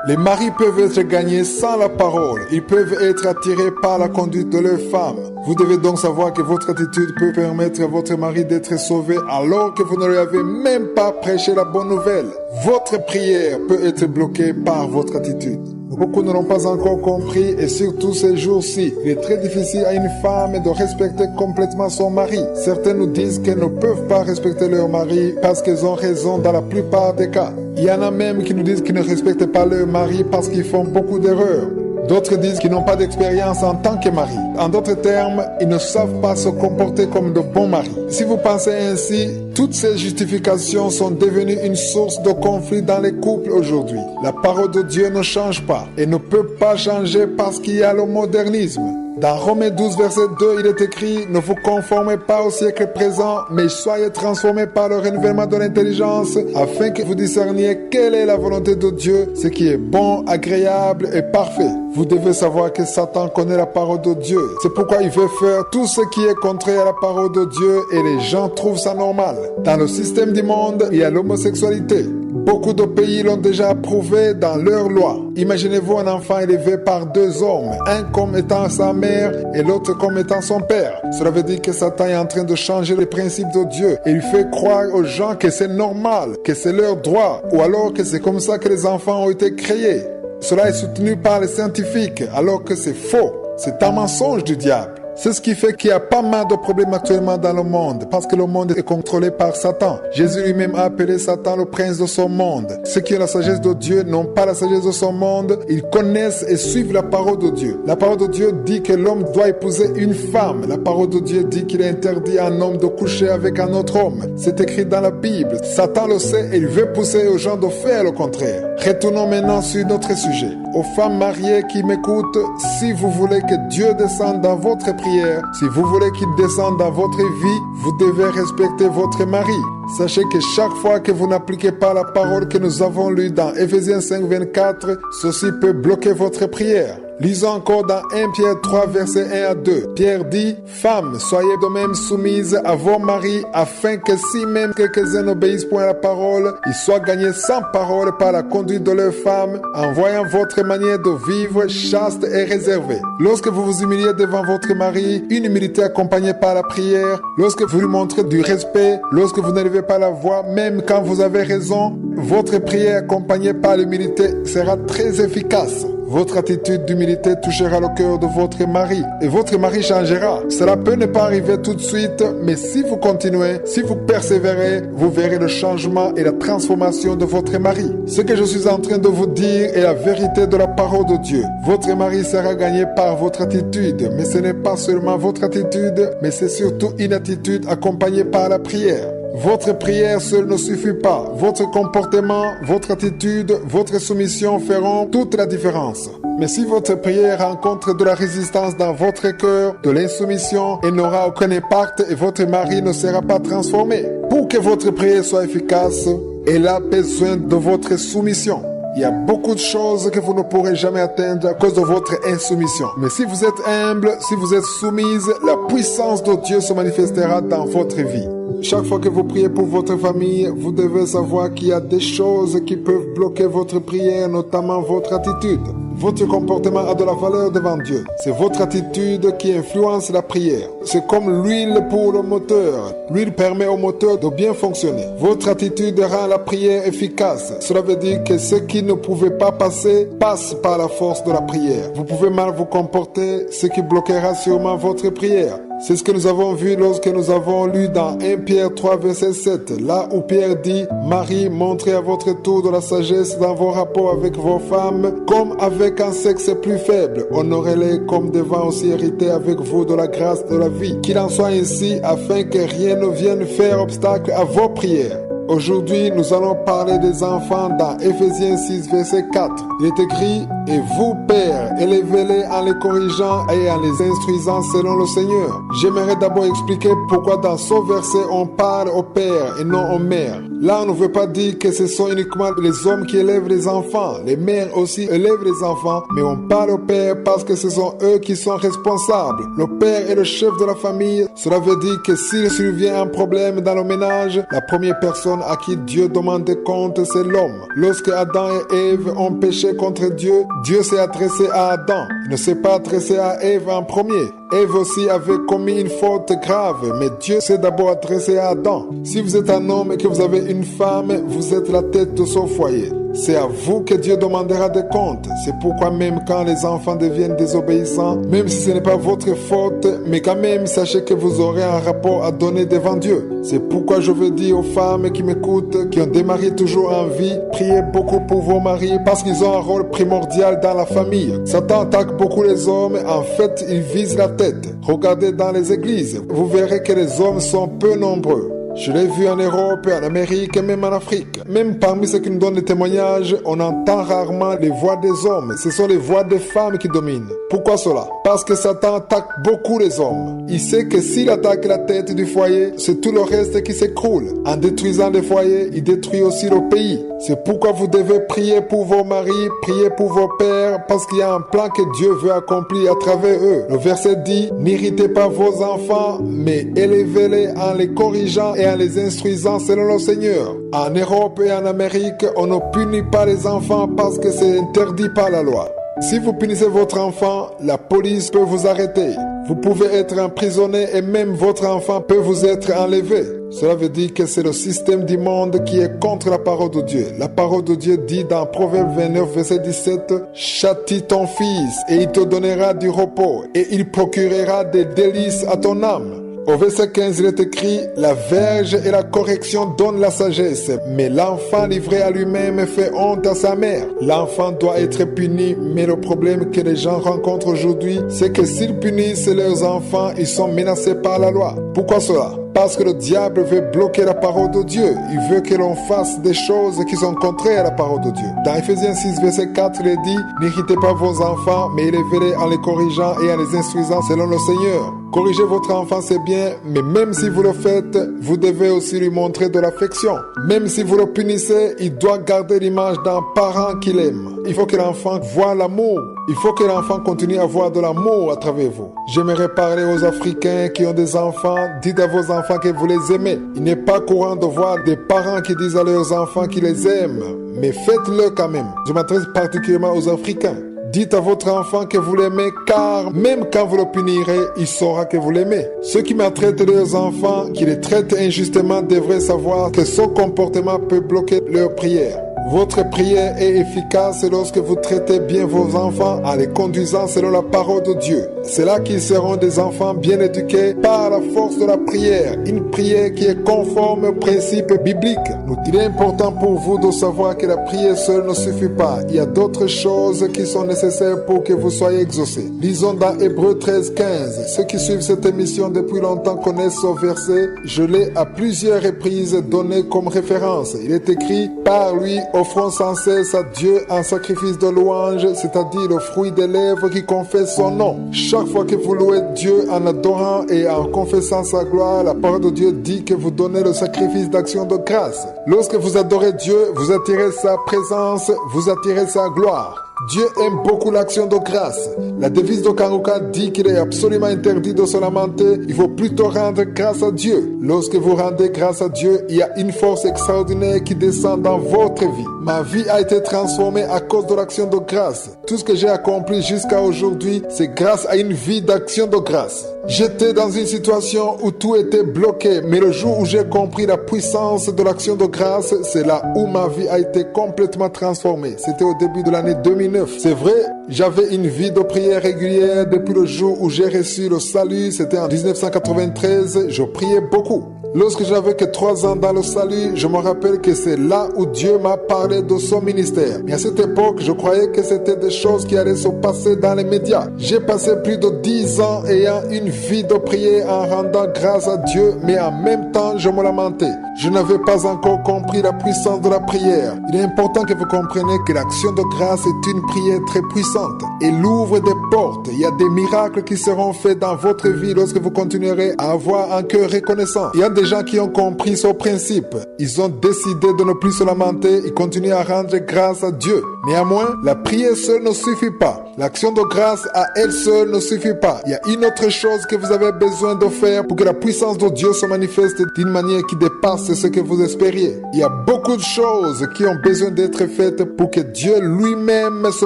Les maris peuvent être gagnés sans la parole. Ils peuvent être attirés par la conduite de leur femme. Vous devez donc savoir que votre attitude peut permettre à votre mari d'être sauvé alors que vous ne lui avez même pas prêché la bonne nouvelle. Votre prière peut être bloquée par votre attitude. Beaucoup ne l'ont pas encore compris et surtout ces jours-ci, il est très difficile à une femme de respecter complètement son mari. Certains nous disent qu'elles ne peuvent pas respecter leur mari parce qu'elles ont raison dans la plupart des cas. Il y en a même qui nous disent qu'ils ne respectent pas leur mari parce qu'ils font beaucoup d'erreurs. D'autres disent qu'ils n'ont pas d'expérience en tant que mari. En d'autres termes, ils ne savent pas se comporter comme de bons maris. Si vous pensez ainsi, toutes ces justifications sont devenues une source de conflit dans les couples aujourd'hui. La parole de Dieu ne change pas et ne peut pas changer parce qu'il y a le modernisme. Dans Romains 12, verset 2, il est écrit: ne vous conformez pas au siècle présent, mais soyez transformés par le renouvellement de l'intelligence, afin que vous discerniez quelle est la volonté de Dieu, ce qui est bon, agréable et parfait. Vous devez savoir que Satan connaît la parole de Dieu. C'est pourquoi il veut faire tout ce qui est contraire à la parole de Dieu et les gens trouvent ça normal. Dans le système du monde, il y a l'homosexualité. Beaucoup de pays l'ont déjà approuvé dans leurs lois. Imaginez-vous un enfant élevé par deux hommes, un comme étant sa mère et l'autre comme étant son père. Cela veut dire que Satan est en train de changer les principes de Dieu et il fait croire aux gens que c'est normal, que c'est leur droit, ou alors que c'est comme ça que les enfants ont été créés. Cela est soutenu par les scientifiques, alors que c'est faux. C'est un mensonge du diable. C'est ce qui fait qu'il y a pas mal de problèmes actuellement dans le monde, parce que le monde est contrôlé par Satan. Jésus lui-même a appelé Satan le prince de son monde. Ceux qui ont la sagesse de Dieu n'ont pas la sagesse de son monde. Ils connaissent et suivent la parole de Dieu. La parole de Dieu dit que l'homme doit épouser une femme. La parole de Dieu dit qu'il est interdit à un homme de coucher avec un autre homme. C'est écrit dans la Bible. Satan le sait et il veut pousser aux gens de faire le contraire. Retournons maintenant sur notre sujet. Aux femmes mariées qui m'écoutent, si vous voulez que Dieu descende dans votre prière, si vous voulez qu'il descende dans votre vie, vous devez respecter votre mari. Sachez que chaque fois que vous n'appliquez pas la parole que nous avons lue dans Ephésiens 5, 24, ceci peut bloquer votre prière. Lisons encore dans 1 Pierre 3, verset 1 à 2. Pierre dit: femmes, soyez de même soumises à vos maris, afin que si même quelques-uns n'obéissent point à la parole, ils soient gagnés sans parole par la conduite de leurs femmes, en voyant votre manière de vivre chaste et réservée. Lorsque vous vous humiliez devant votre mari, une humilité accompagnée par la prière, lorsque vous lui montrez du respect, lorsque vous n'élevez pas la voix, même quand vous avez raison, votre prière accompagnée par l'humilité sera très efficace. Votre attitude d'humilité touchera le cœur de votre mari et votre mari changera. Cela peut ne pas arriver tout de suite, mais si vous continuez, si vous persévérez, vous verrez le changement et la transformation de votre mari. Ce que je suis en train de vous dire est la vérité de la parole de Dieu. Votre mari sera gagné par votre attitude, mais ce n'est pas seulement votre attitude, mais c'est surtout une attitude accompagnée par la prière. Votre prière seule ne suffit pas. Votre comportement, votre attitude, votre soumission feront toute la différence. Mais si votre prière rencontre de la résistance dans votre cœur, de l'insoumission, elle n'aura aucun impact et votre mari ne sera pas transformé. Pour que votre prière soit efficace, elle a besoin de votre soumission. Il y a beaucoup de choses que vous ne pourrez jamais atteindre à cause de votre insoumission. Mais si vous êtes humble, si vous êtes soumise, la puissance de Dieu se manifestera dans votre vie. Chaque fois que vous priez pour votre famille, vous devez savoir qu'il y a des choses qui peuvent bloquer votre prière, notamment votre attitude. Votre comportement a de la valeur devant Dieu. C'est votre attitude qui influence la prière. C'est comme l'huile pour le moteur. L'huile permet au moteur de bien fonctionner. Votre attitude rend la prière efficace. Cela veut dire que ce qui ne pouvait pas passer passe par la force de la prière. Vous pouvez mal vous comporter, ce qui bloquera sûrement votre prière. C'est ce que nous avons vu lorsque nous avons lu dans 1 Pierre 3, verset 7, là où Pierre dit: Marie, montrez à votre tour de la sagesse dans vos rapports avec vos femmes, comme avec un sexe plus faible. Honorez-les comme devant aussi hériter avec vous de la grâce de la vie. Qu'il en soit ainsi, afin que rien ne vienne faire obstacle à vos prières. Aujourd'hui, nous allons parler des enfants dans Ephésiens 6, verset 4. Il est écrit: et vous, pères, élevez-les en les corrigeant et en les instruisant selon le Seigneur. J'aimerais d'abord expliquer pourquoi dans ce verset on parle aux pères et non aux mères. Là, on ne veut pas dire que ce sont uniquement les hommes qui élèvent les enfants. Les mères aussi élèvent les enfants, mais on parle aux pères parce que ce sont eux qui sont responsables. Le père est le chef de la famille. Cela veut dire que s'il survient un problème dans le ménage, la première personne à qui Dieu demande des comptes, c'est l'homme. Lorsque Adam et Ève ont péché contre Dieu, Dieu s'est adressé à Adam. Il ne s'est pas adressé à Ève en premier. Ève aussi avait commis une faute grave, mais Dieu s'est d'abord adressé à Adam. Si vous êtes un homme et que vous avez une femme, vous êtes la tête de son foyer. C'est à vous que Dieu demandera des comptes. C'est pourquoi même quand les enfants deviennent désobéissants, même si ce n'est pas votre faute, mais quand même sachez que vous aurez un rapport à donner devant Dieu. C'est pourquoi je veux dire aux femmes qui m'écoutent, qui ont des maris toujours en vie, priez beaucoup pour vos maris parce qu'ils ont un rôle primordial dans la famille. Satan attaque beaucoup les hommes, en fait il vise la tête. Regardez dans les églises, vous verrez que les hommes sont peu nombreux. Je l'ai vu en Europe, en Amérique et même en Afrique. Même parmi ceux qui nous donnent des témoignages, on entend rarement les voix des hommes. Ce sont les voix des femmes qui dominent. Pourquoi cela? Parce que Satan attaque beaucoup les hommes. Il sait que s'il attaque la tête du foyer, c'est tout le reste qui s'écroule. En détruisant les foyers, il détruit aussi le pays. C'est pourquoi vous devez prier pour vos maris, prier pour vos pères, parce qu'il y a un plan que Dieu veut accomplir à travers eux. Le verset dit, n'irritez pas vos enfants, mais élevez-les en les corrigeant et en les instruisant selon le Seigneur. En Europe et en Amérique, on ne punit pas les enfants parce que c'est interdit par la loi. Si vous punissez votre enfant, la police peut vous arrêter. Vous pouvez être emprisonné et même votre enfant peut vous être enlevé. Cela veut dire que c'est le système du monde qui est contre la parole de Dieu. La parole de Dieu dit dans Proverbe 29, verset 17, « Châtie ton fils et il te donnera du repos et il procurera des délices à ton âme. » Au verset 15, il est écrit, « La verge et la correction donnent la sagesse, mais l'enfant livré à lui-même fait honte à sa mère. » L'enfant doit être puni, mais le problème que les gens rencontrent aujourd'hui, c'est que s'ils punissent leurs enfants, ils sont menacés par la loi. Pourquoi cela? Parce que le diable veut bloquer la parole de Dieu. Il veut que l'on fasse des choses qui sont contraires à la parole de Dieu. Dans Ephésiens 6, verset 4, il est dit, « N'irritez pas vos enfants, mais élevez-les en les corrigeant et en les instruisant selon le Seigneur. » Corriger votre enfant, c'est bien, mais même si vous le faites, vous devez aussi lui montrer de l'affection. Même si vous le punissez, il doit garder l'image d'un parent qu'il aime. Il faut que l'enfant voie l'amour. Il faut que l'enfant continue à voir de l'amour à travers vous. J'aimerais parler aux Africains qui ont des enfants. Dites à vos enfants que vous les aimez. Il n'est pas courant de voir des parents qui disent à leurs enfants qu'ils les aiment. Mais faites-le quand même. Je m'adresse particulièrement aux Africains. Dites à votre enfant que vous l'aimez, car même quand vous le punirez, il saura que vous l'aimez. Ceux qui maltraitent leurs enfants, qui les traitent injustement, devraient savoir que ce comportement peut bloquer leur prière. Votre prière est efficace lorsque vous traitez bien vos enfants en les conduisant selon la parole de Dieu. C'est là qu'ils seront des enfants bien éduqués par la force de la prière. Une prière qui est conforme aux principes bibliques. Il est important pour vous de savoir que la prière seule ne suffit pas. Il y a d'autres choses qui sont nécessaires pour que vous soyez exaucés. Lisons dans Hébreux 13, 15. Ceux qui suivent cette émission depuis longtemps connaissent ce verset. Je l'ai à plusieurs reprises donné comme référence. Il est écrit, par lui, offrons sans cesse à Dieu un sacrifice de louange, c'est-à-dire le fruit des lèvres qui confesse son nom. Chaque fois que vous louez Dieu en adorant et en confessant sa gloire, la parole de Dieu dit que vous donnez le sacrifice d'action de grâce. Lorsque vous adorez Dieu, vous attirez sa présence, vous attirez sa gloire. Dieu aime beaucoup l'action de grâce. La devise de Kanguka dit qu'il est absolument interdit de se lamenter. Il faut plutôt rendre grâce à Dieu. Lorsque vous rendez grâce à Dieu, il y a une force extraordinaire qui descend dans votre vie. Ma vie a été transformée à cause de l'action de grâce. Tout ce que j'ai accompli jusqu'à aujourd'hui, c'est grâce à une vie d'action de grâce. J'étais dans une situation où tout était bloqué, mais le jour où j'ai compris la puissance de l'action de grâce, c'est là où ma vie a été complètement transformée. C'était au début de l'année 2009. C'est vrai, j'avais une vie de prière régulière depuis le jour où j'ai reçu le salut. C'était en 1993. Je priais beaucoup. Lorsque j'avais que 3 ans dans le salut, je me rappelle que c'est là où Dieu m'a parlé de son ministère. Mais à cette époque, je croyais que c'était des choses qui allaient se passer dans les médias. J'ai passé plus de 10 ans ayant une vie de prière en rendant grâce à Dieu, mais en même temps, je me lamentais. Je n'avais pas encore compris la puissance de la prière. Il est important que vous compreniez que l'action de grâce est une prière très puissante. Elle ouvre des portes. Il y a des miracles qui seront faits dans votre vie lorsque vous continuerez à avoir un cœur reconnaissant. Il y a des gens qui ont compris ce principe. Ils ont décidé de ne plus se lamenter. Ils continuent à rendre grâce à Dieu. Néanmoins, la prière seule ne suffit pas. L'action de grâce à elle seule ne suffit pas. Il y a une autre chose que vous avez besoin de faire pour que la puissance de Dieu se manifeste d'une manière qui dépasse ce que vous espériez. Il y a beaucoup de choses qui ont besoin d'être faites pour que Dieu lui-même se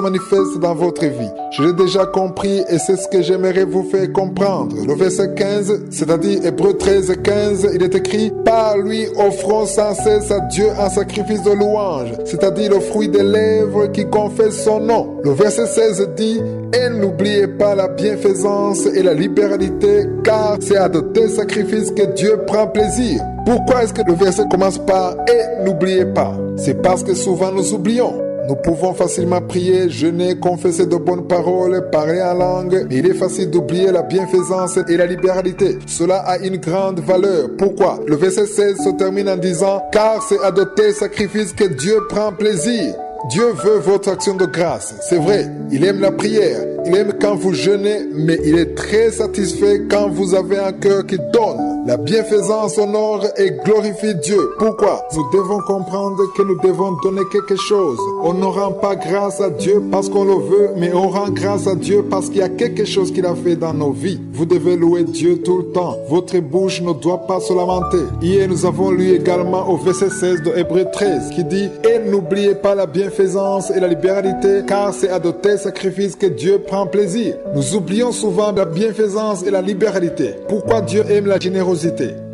manifeste dans votre vie. Je l'ai déjà compris et c'est ce que j'aimerais vous faire comprendre. Le verset 15, c'est-à-dire Hébreux 13, 15, il est écrit « Par lui offrons sans cesse à Dieu un sacrifice de louange, c'est-à-dire le fruit des lèvres qui confesse son nom. » Le verset 16 dit « Et n'oubliez pas la bienfaisance et la libéralité, car c'est à de tels sacrifices que Dieu prend plaisir. » Pourquoi est-ce que le verset commence par « Et n'oubliez pas » C'est parce que souvent nous oublions. Nous pouvons facilement prier, jeûner, confesser de bonnes paroles, parler en langue, mais il est facile d'oublier la bienfaisance et la libéralité. Cela a une grande valeur. Pourquoi? Le verset 16 se termine en disant « Car c'est à de tels sacrifices que Dieu prend plaisir ». Dieu veut votre action de grâce. C'est vrai, il aime la prière, il aime quand vous jeûnez, mais il est très satisfait quand vous avez un cœur qui donne. La bienfaisance honore et glorifie Dieu. Pourquoi? Nous devons comprendre que nous devons donner quelque chose. On ne rend pas grâce à Dieu parce qu'on le veut, mais on rend grâce à Dieu parce qu'il y a quelque chose qu'il a fait dans nos vies. Vous devez louer Dieu tout le temps. Votre bouche ne doit pas se lamenter. Hier, nous avons lu également au verset 16 de Hébreux 13 qui dit « Et n'oubliez pas la bienfaisance et la libéralité, car c'est à de tels sacrifices que Dieu prend plaisir. » Nous oublions souvent la bienfaisance et la libéralité. Pourquoi Dieu aime la générosité?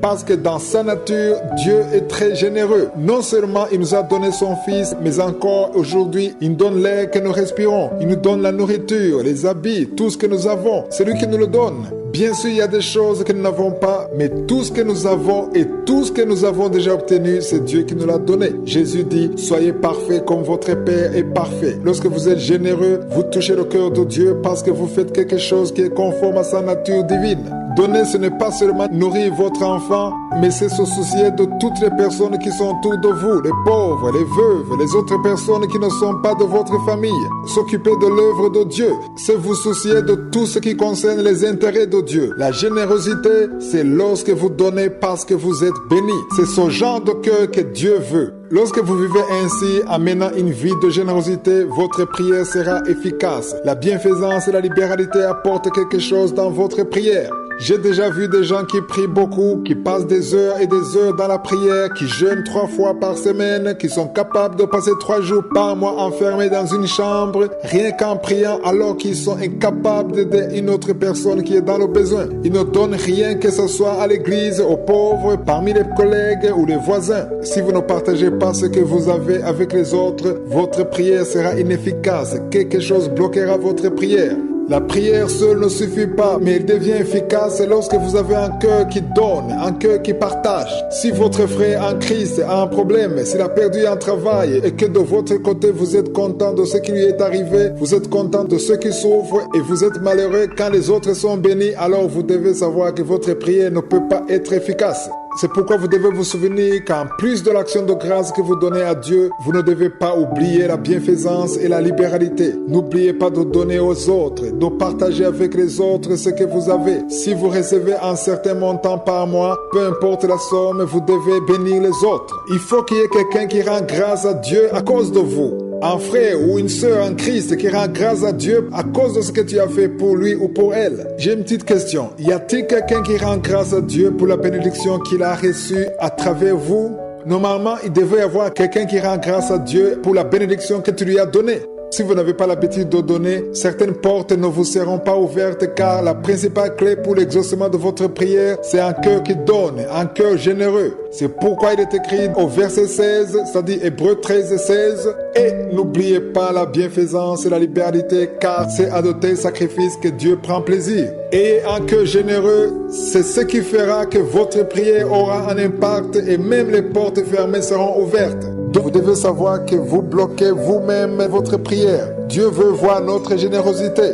Parce que dans sa nature, Dieu est très généreux. Non seulement il nous a donné son Fils, mais encore aujourd'hui, il nous donne l'air que nous respirons. Il nous donne la nourriture, les habits, tout ce que nous avons. C'est lui qui nous le donne. Bien sûr, il y a des choses que nous n'avons pas, mais tout ce que nous avons et tout ce que nous avons déjà obtenu, c'est Dieu qui nous l'a donné. Jésus dit, soyez parfaits comme votre Père est parfait. Lorsque vous êtes généreux, vous touchez le cœur de Dieu parce que vous faites quelque chose qui est conforme à sa nature divine. Donner, ce n'est pas seulement nourrir votre enfant, mais c'est se soucier de toutes les personnes qui sont autour de vous, les pauvres, les veuves, les autres personnes qui ne sont pas de votre famille. S'occuper de l'œuvre de Dieu, c'est vous soucier de tout ce qui concerne les intérêts de Dieu. La générosité, c'est lorsque vous donnez parce que vous êtes béni. C'est ce genre de cœur que Dieu veut. Lorsque vous vivez ainsi, en menant une vie de générosité, votre prière sera efficace. La bienfaisance et la libéralité apportent quelque chose dans votre prière. J'ai déjà vu des gens qui prient beaucoup, qui passent des heures et des heures dans la prière, qui jeûnent 3 fois par semaine, qui sont capables de passer 3 jours par mois enfermés dans une chambre, rien qu'en priant alors qu'ils sont incapables d'aider une autre personne qui est dans le besoin. Ils ne donnent rien, que ce soit à l'église, aux pauvres, parmi les collègues ou les voisins. Si vous ne partagez pas ce que vous avez avec les autres, votre prière sera inefficace. Quelque chose bloquera votre prière. La prière seule ne suffit pas, mais elle devient efficace lorsque vous avez un cœur qui donne, un cœur qui partage. Si votre frère en Christ a un problème, s'il a perdu un travail et que de votre côté vous êtes content de ce qui lui est arrivé, vous êtes content de ceux qui souffrent et vous êtes malheureux quand les autres sont bénis, alors vous devez savoir que votre prière ne peut pas être efficace. C'est pourquoi vous devez vous souvenir qu'en plus de l'action de grâce que vous donnez à Dieu, vous ne devez pas oublier la bienfaisance et la libéralité. N'oubliez pas de donner aux autres, de partager avec les autres ce que vous avez. Si vous recevez un certain montant par mois, peu importe la somme, vous devez bénir les autres. Il faut qu'il y ait quelqu'un qui rend grâce à Dieu à cause de vous. Un frère ou une sœur en Christ qui rend grâce à Dieu à cause de ce que tu as fait pour lui ou pour elle. J'ai une petite question. Y a-t-il quelqu'un qui rend grâce à Dieu pour la bénédiction qu'il a reçue à travers vous? Normalement, il devrait y avoir quelqu'un qui rend grâce à Dieu pour la bénédiction que tu lui as donnée. Si vous n'avez pas l'habitude de donner, certaines portes ne vous seront pas ouvertes car la principale clé pour l'exaucement de votre prière, c'est un cœur qui donne, un cœur généreux. C'est pourquoi il est écrit au verset 16, c'est-à-dire Hébreux 13 et 16, « Et n'oubliez pas la bienfaisance et la libéralité car c'est à de tels sacrifices que Dieu prend plaisir. » Et un cœur généreux, c'est ce qui fera que votre prière aura un impact et même les portes fermées seront ouvertes. Donc vous devez savoir que vous bloquez vous-même votre prière. Dieu veut voir notre générosité.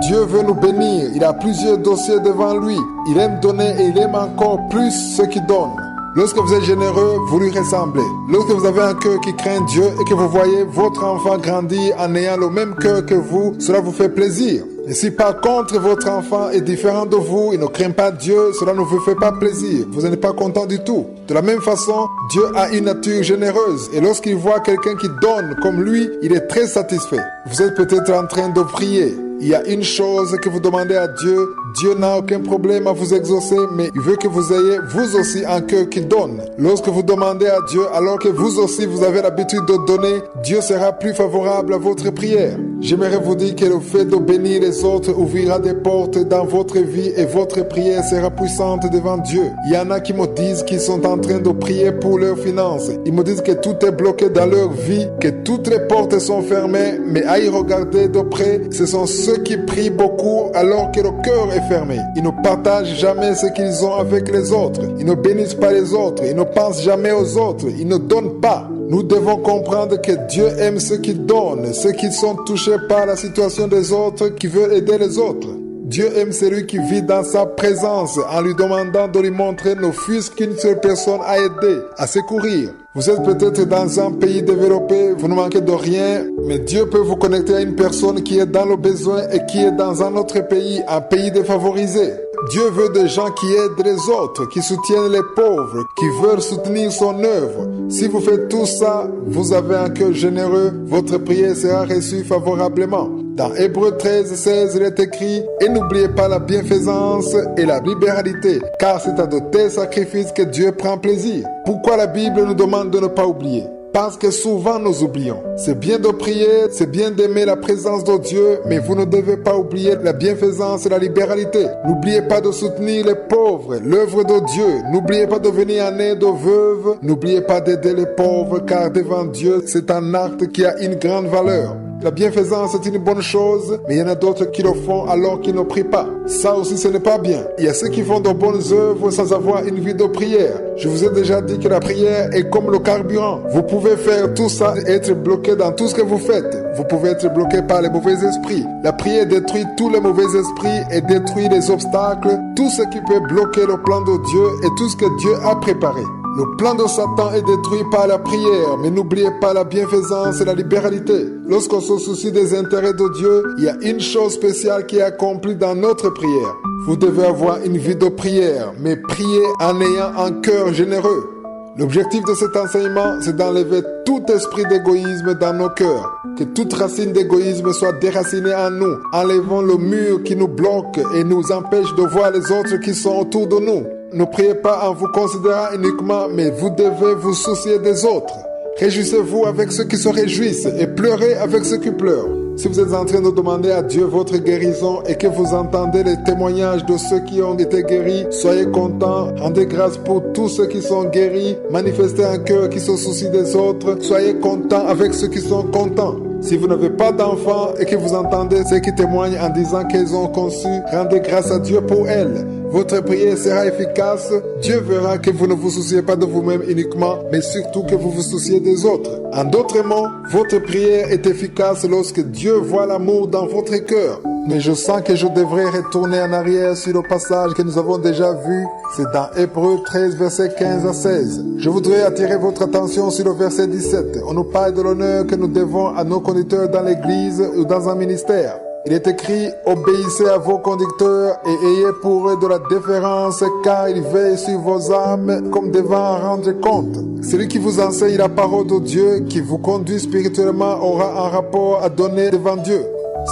Dieu veut nous bénir. Il a plusieurs dossiers devant lui. Il aime donner et il aime encore plus ceux qui donnent. Lorsque vous êtes généreux, vous lui ressemblez. Lorsque vous avez un cœur qui craint Dieu et que vous voyez votre enfant grandir en ayant le même cœur que vous, cela vous fait plaisir. Et si par contre votre enfant est différent de vous, il ne craint pas Dieu, cela ne vous fait pas plaisir. Vous n'êtes pas content du tout. De la même façon, Dieu a une nature généreuse. Et lorsqu'il voit quelqu'un qui donne comme lui, il est très satisfait. Vous êtes peut-être en train de prier. Il y a une chose que vous demandez à Dieu. Dieu n'a aucun problème à vous exaucer, mais il veut que vous ayez vous aussi un cœur qui donne. Lorsque vous demandez à Dieu, alors que vous aussi vous avez l'habitude de donner, Dieu sera plus favorable à votre prière. J'aimerais vous dire que le fait de bénir les autres ouvrira des portes dans votre vie et votre prière sera puissante devant Dieu. Il y en a qui me disent qu'ils sont en train de prier pour leurs finances. Ils me disent que tout est bloqué dans leur vie, que toutes les portes sont fermées, mais à y regarder de près, ce sont ceux qui prient beaucoup alors que le cœur est fermé. Ils ne partagent jamais ce qu'ils ont avec les autres. Ils ne bénissent pas les autres. Ils ne pensent jamais aux autres. Ils ne donnent pas. Nous devons comprendre que Dieu aime ceux qui donnent, ceux qui sont touchés par la situation des autres, qui veulent aider les autres. Dieu aime celui qui vit dans sa présence en lui demandant de lui montrer ne fût-ce qu'une seule personne à aider, à secourir. Vous êtes peut-être dans un pays développé, vous ne manquez de rien, mais Dieu peut vous connecter à une personne qui est dans le besoin et qui est dans un autre pays, un pays défavorisé. Dieu veut des gens qui aident les autres, qui soutiennent les pauvres, qui veulent soutenir son œuvre. Si vous faites tout ça, vous avez un cœur généreux, votre prière sera reçue favorablement. Dans Hébreux 13:16, il est écrit « Et n'oubliez pas la bienfaisance et la libéralité, car c'est à de tels sacrifices que Dieu prend plaisir. » Pourquoi la Bible nous demande de ne pas oublier? Parce que souvent nous oublions. C'est bien de prier, c'est bien d'aimer la présence de Dieu, mais vous ne devez pas oublier la bienfaisance et la libéralité. N'oubliez pas de soutenir les pauvres, l'œuvre de Dieu. N'oubliez pas de venir en aide aux veuves. N'oubliez pas d'aider les pauvres, car devant Dieu, c'est un acte qui a une grande valeur. La bienfaisance est une bonne chose, mais il y en a d'autres qui le font alors qu'ils ne prient pas. Ça aussi, ce n'est pas bien. Il y a ceux qui font de bonnes œuvres sans avoir une vie de prière. Je vous ai déjà dit que la prière est comme le carburant. Vous pouvez faire tout ça et être bloqué dans tout ce que vous faites. Vous pouvez être bloqué par les mauvais esprits. La prière détruit tous les mauvais esprits et détruit les obstacles, tout ce qui peut bloquer le plan de Dieu et tout ce que Dieu a préparé. Le plan de Satan est détruit par la prière, mais n'oubliez pas la bienfaisance et la libéralité. Lorsqu'on se soucie des intérêts de Dieu, il y a une chose spéciale qui est accomplie dans notre prière. Vous devez avoir une vie de prière, mais prier en ayant un cœur généreux. L'objectif de cet enseignement, c'est d'enlever tout esprit d'égoïsme dans nos cœurs. Que toute racine d'égoïsme soit déracinée en nous, enlevant le mur qui nous bloque et nous empêche de voir les autres qui sont autour de nous. Ne priez pas en vous considérant uniquement, mais vous devez vous soucier des autres. Réjouissez-vous avec ceux qui se réjouissent et pleurez avec ceux qui pleurent. Si vous êtes en train de demander à Dieu votre guérison et que vous entendez les témoignages de ceux qui ont été guéris, soyez contents, rendez grâce pour tous ceux qui sont guéris, manifestez un cœur qui se soucie des autres, soyez contents avec ceux qui sont contents. Si vous n'avez pas d'enfants et que vous entendez ceux qui témoignent en disant qu'elles ont conçu, rendez grâce à Dieu pour elles. Votre prière sera efficace. Dieu verra que vous ne vous souciez pas de vous-même uniquement, mais surtout que vous vous souciez des autres. En d'autres mots, votre prière est efficace lorsque Dieu voit l'amour dans votre cœur. Mais je sens que je devrais retourner en arrière sur le passage que nous avons déjà vu. C'est dans Hébreux 13, versets 15 à 16. Je voudrais attirer votre attention sur le verset 17. On nous parle de l'honneur que nous devons à nos conducteurs dans l'église ou dans un ministère. Il est écrit « Obéissez à vos conducteurs et ayez pour eux de la déférence, car ils veillent sur vos âmes comme devant en rendre compte. » Celui qui vous enseigne la parole de Dieu, qui vous conduit spirituellement, aura un rapport à donner devant Dieu.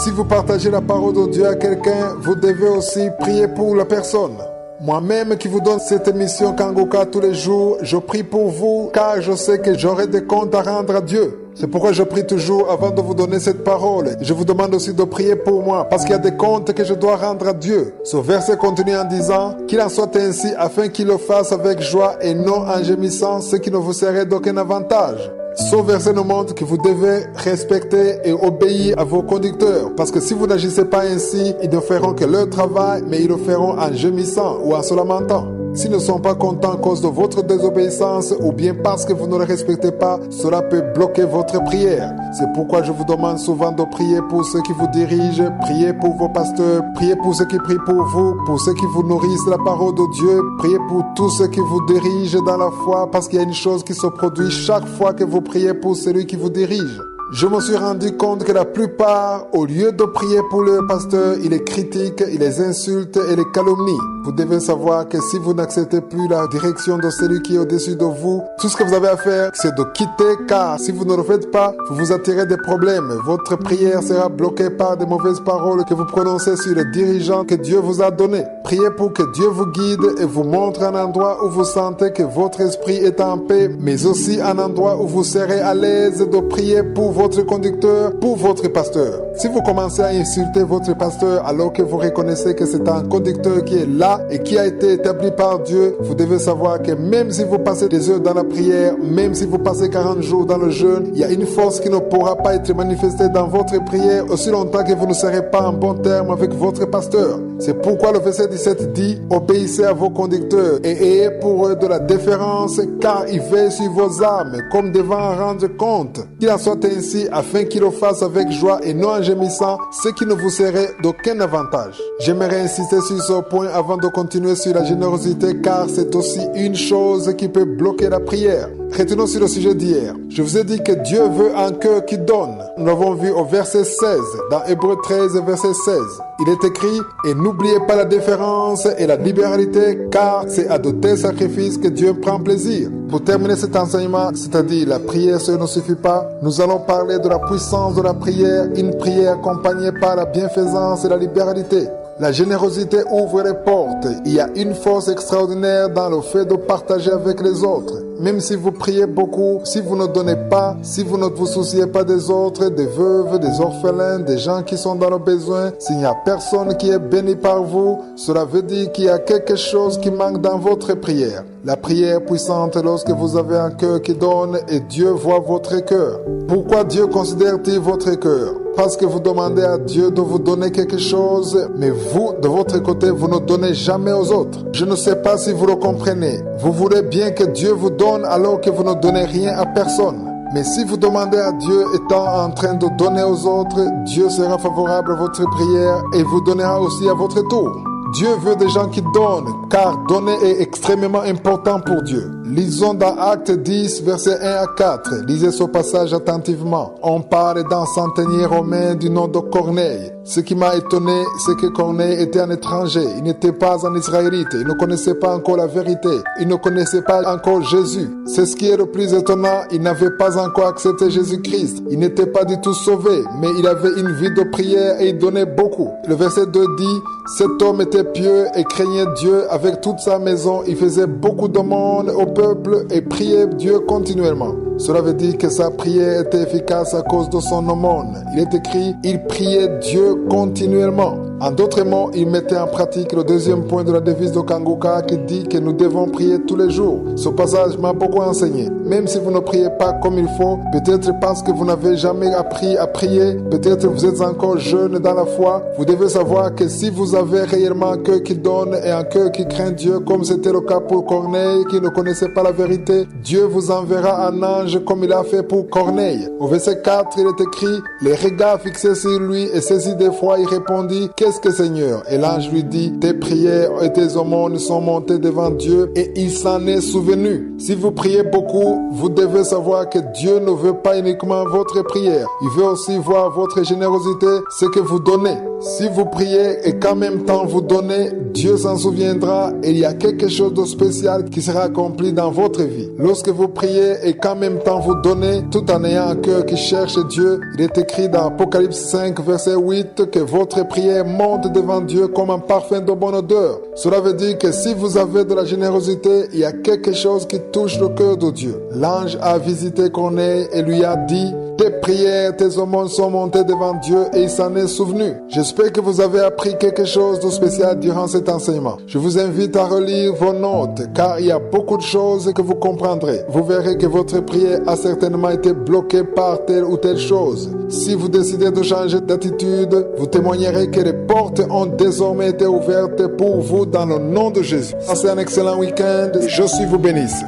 Si vous partagez la parole de Dieu à quelqu'un, vous devez aussi prier pour la personne. Moi-même qui vous donne cette émission Kangoka tous les jours, je prie pour vous car je sais que j'aurai des comptes à rendre à Dieu. C'est pourquoi je prie toujours avant de vous donner cette parole. Je vous demande aussi de prier pour moi parce qu'il y a des comptes que je dois rendre à Dieu. Ce verset continue en disant qu'il en soit ainsi afin qu'il le fasse avec joie et non en gémissant, ce qui ne vous serait d'aucun avantage. Ce verset nous montre que vous devez respecter et obéir à vos conducteurs. Parce que si vous n'agissez pas ainsi, ils ne feront que leur travail, mais ils le feront en gémissant ou en se lamentant. S'ils ne sont pas contents à cause de votre désobéissance ou bien parce que vous ne les respectez pas, cela peut bloquer votre prière. C'est pourquoi je vous demande souvent de prier pour ceux qui vous dirigent, priez pour vos pasteurs, priez pour ceux qui prient pour ceux qui vous nourrissent la parole de Dieu, priez pour tous ceux qui vous dirigent dans la foi parce qu'il y a une chose qui se produit chaque fois que vous priez pour celui qui vous dirige. Je me suis rendu compte que la plupart, au lieu de prier pour le pasteur, ils les critiquent, ils les insultent et les calomnient. Vous devez savoir que si vous n'acceptez plus la direction de celui qui est au-dessus de vous, tout ce que vous avez à faire, c'est de quitter, car si vous ne le faites pas, vous vous attirez des problèmes. Votre prière sera bloquée par de mauvaises paroles que vous prononcez sur les dirigeants que Dieu vous a donnés. Priez pour que Dieu vous guide et vous montre un endroit où vous sentez que votre esprit est en paix, mais aussi un endroit où vous serez à l'aise de prier pour votre conducteur, pour votre pasteur. Si vous commencez à insulter votre pasteur alors que vous reconnaissez que c'est un conducteur qui est là et qui a été établi par Dieu, vous devez savoir que même si vous passez des heures dans la prière, même si vous passez 40 jours dans le jeûne, il y a une force qui ne pourra pas être manifestée dans votre prière aussi longtemps que vous ne serez pas en bon terme avec votre pasteur. C'est pourquoi le verset 17 dit: obéissez à vos conducteurs et ayez pour eux de la déférence, car ils veillent sur vos âmes, comme devant en rendre compte. Qu'il en soit ainsi, afin qu'ils le fassent avec joie et non en gémissant, ce qui ne vous serait d'aucun avantage. J'aimerais insister sur ce point avant de continuer sur la générosité, car c'est aussi une chose qui peut bloquer la prière. Retenons sur le sujet d'hier. Je vous ai dit que Dieu veut un cœur qui donne. Nous l'avons vu au verset 16, dans Hébreux 13, verset 16. Il est écrit: et n'oubliez pas la déférence et la libéralité, car c'est à de tels sacrifices que Dieu prend plaisir. Pour terminer cet enseignement, c'est-à-dire la prière seule ne suffit pas, nous allons parler de la puissance de la prière, une prière accompagnée par la bienfaisance et la libéralité. La générosité ouvre les portes. Il y a une force extraordinaire dans le fait de partager avec les autres. Même si vous priez beaucoup, si vous ne donnez pas, si vous ne vous souciez pas des autres, des veuves, des orphelins, des gens qui sont dans le besoin, s'il n'y a personne qui est béni par vous, cela veut dire qu'il y a quelque chose qui manque dans votre prière. La prière est puissante lorsque vous avez un cœur qui donne et Dieu voit votre cœur. Pourquoi Dieu considère-t-il votre cœur? Parce que vous demandez à Dieu de vous donner quelque chose, mais vous, de votre côté, vous ne donnez jamais aux autres. Je ne sais pas si vous le comprenez. Vous voulez bien que Dieu vous donne alors que vous ne donnez rien à personne. Mais si vous demandez à Dieu étant en train de donner aux autres, Dieu sera favorable à votre prière et vous donnera aussi à votre tour. Dieu veut des gens qui donnent, car donner est extrêmement important pour Dieu. Lisons dans Actes 10, versets 1 à 4. Lisez ce passage attentivement. On parle d'un centenier romain du nom de Corneille. Ce qui m'a étonné, c'est que Corneille était un étranger. Il n'était pas un Israélite. Il ne connaissait pas encore la vérité. Il ne connaissait pas encore Jésus. C'est ce qui est le plus étonnant. Il n'avait pas encore accepté Jésus-Christ. Il n'était pas du tout sauvé, mais il avait une vie de prière et il donnait beaucoup. Le verset 2 dit: cet homme était pieux et craignait Dieu avec toute sa maison. Il faisait beaucoup de monde au peuple et priait Dieu continuellement. Cela veut dire que sa prière était efficace à cause de son aumône. Il est écrit: il priait Dieu continuellement. En d'autres mots, il mettait en pratique le deuxième point de la devise de Kanguka qui dit que nous devons prier tous les jours. Ce passage m'a beaucoup enseigné. Même si vous ne priez pas comme il faut, peut-être parce que vous n'avez jamais appris à prier, peut-être vous êtes encore jeune dans la foi, vous devez savoir que si vous avez réellement un cœur qui donne et un cœur qui craint Dieu, comme c'était le cas pour Corneille qui ne connaissait pas la vérité, Dieu vous enverra un ange comme il a fait pour Corneille. Au verset 4, il est écrit: les regards fixés sur lui et saisi d'effroi, il répondit: qu'est-ce que Seigneur? Et l'ange lui dit: tes prières et tes aumônes sont montées devant Dieu et il s'en est souvenu. Si vous priez beaucoup, vous devez savoir que Dieu ne veut pas uniquement votre prière. Il veut aussi voir votre générosité, ce que vous donnez. Si vous priez et qu'en même temps vous donnez, Dieu s'en souviendra et il y a quelque chose de spécial qui sera accompli dans votre vie. Lorsque vous priez et qu'en même temps vous donnez, tout en ayant un cœur qui cherche Dieu, il est écrit dans Apocalypse 5, verset 8, que votre prière monte devant Dieu comme un parfum de bonne odeur. Cela veut dire que si vous avez de la générosité, il y a quelque chose qui touche le cœur de Dieu. L'ange a visité Corneille et lui a dit: tes prières, tes aumônes sont montées devant Dieu et il s'en est souvenu. J'espère que vous avez appris quelque chose de spécial durant cet enseignement. Je vous invite à relire vos notes car il y a beaucoup de choses que vous comprendrez. Vous verrez que votre prière a certainement été bloquée par telle ou telle chose. Si vous décidez de changer d'attitude, vous témoignerez que les portes ont désormais été ouvertes pour vous dans le nom de Jésus. Passez un excellent week-end. Je vous bénisse.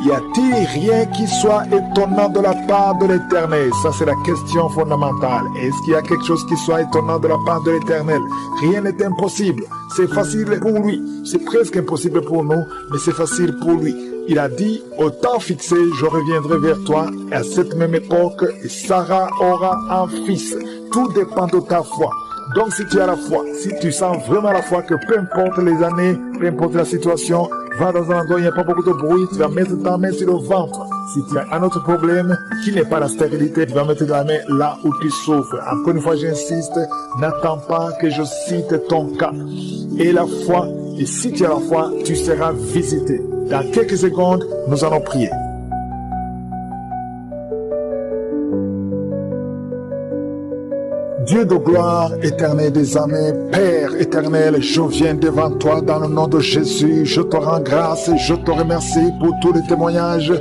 Y a-t-il rien qui soit étonnant de la part de l'Éternel? Ça, c'est la question fondamentale. Est-ce qu'il y a quelque chose qui soit étonnant de la part de l'Éternel? Rien n'est impossible. C'est facile pour lui. C'est presque impossible pour nous, mais c'est facile pour lui. Il a dit: au temps fixé, je reviendrai vers toi, et à cette même époque, Sarah aura un fils. Tout dépend de ta foi. Donc si tu as la foi, si tu sens vraiment la foi que peu importe les années, peu importe la situation, va dans un endroit où il n'y a pas beaucoup de bruit, tu vas mettre ta main sur le ventre. Si tu as un autre problème qui n'est pas la stérilité, tu vas mettre ta main là où tu souffres. Encore une fois, j'insiste, n'attends pas que je cite ton cas. Et la foi, et si tu as la foi, tu seras visité. Dans quelques secondes, nous allons prier. Dieu de gloire, éternel des armées, Père éternel, je viens devant toi dans le nom de Jésus. Je te rends grâce et je te remercie pour tous les témoignages.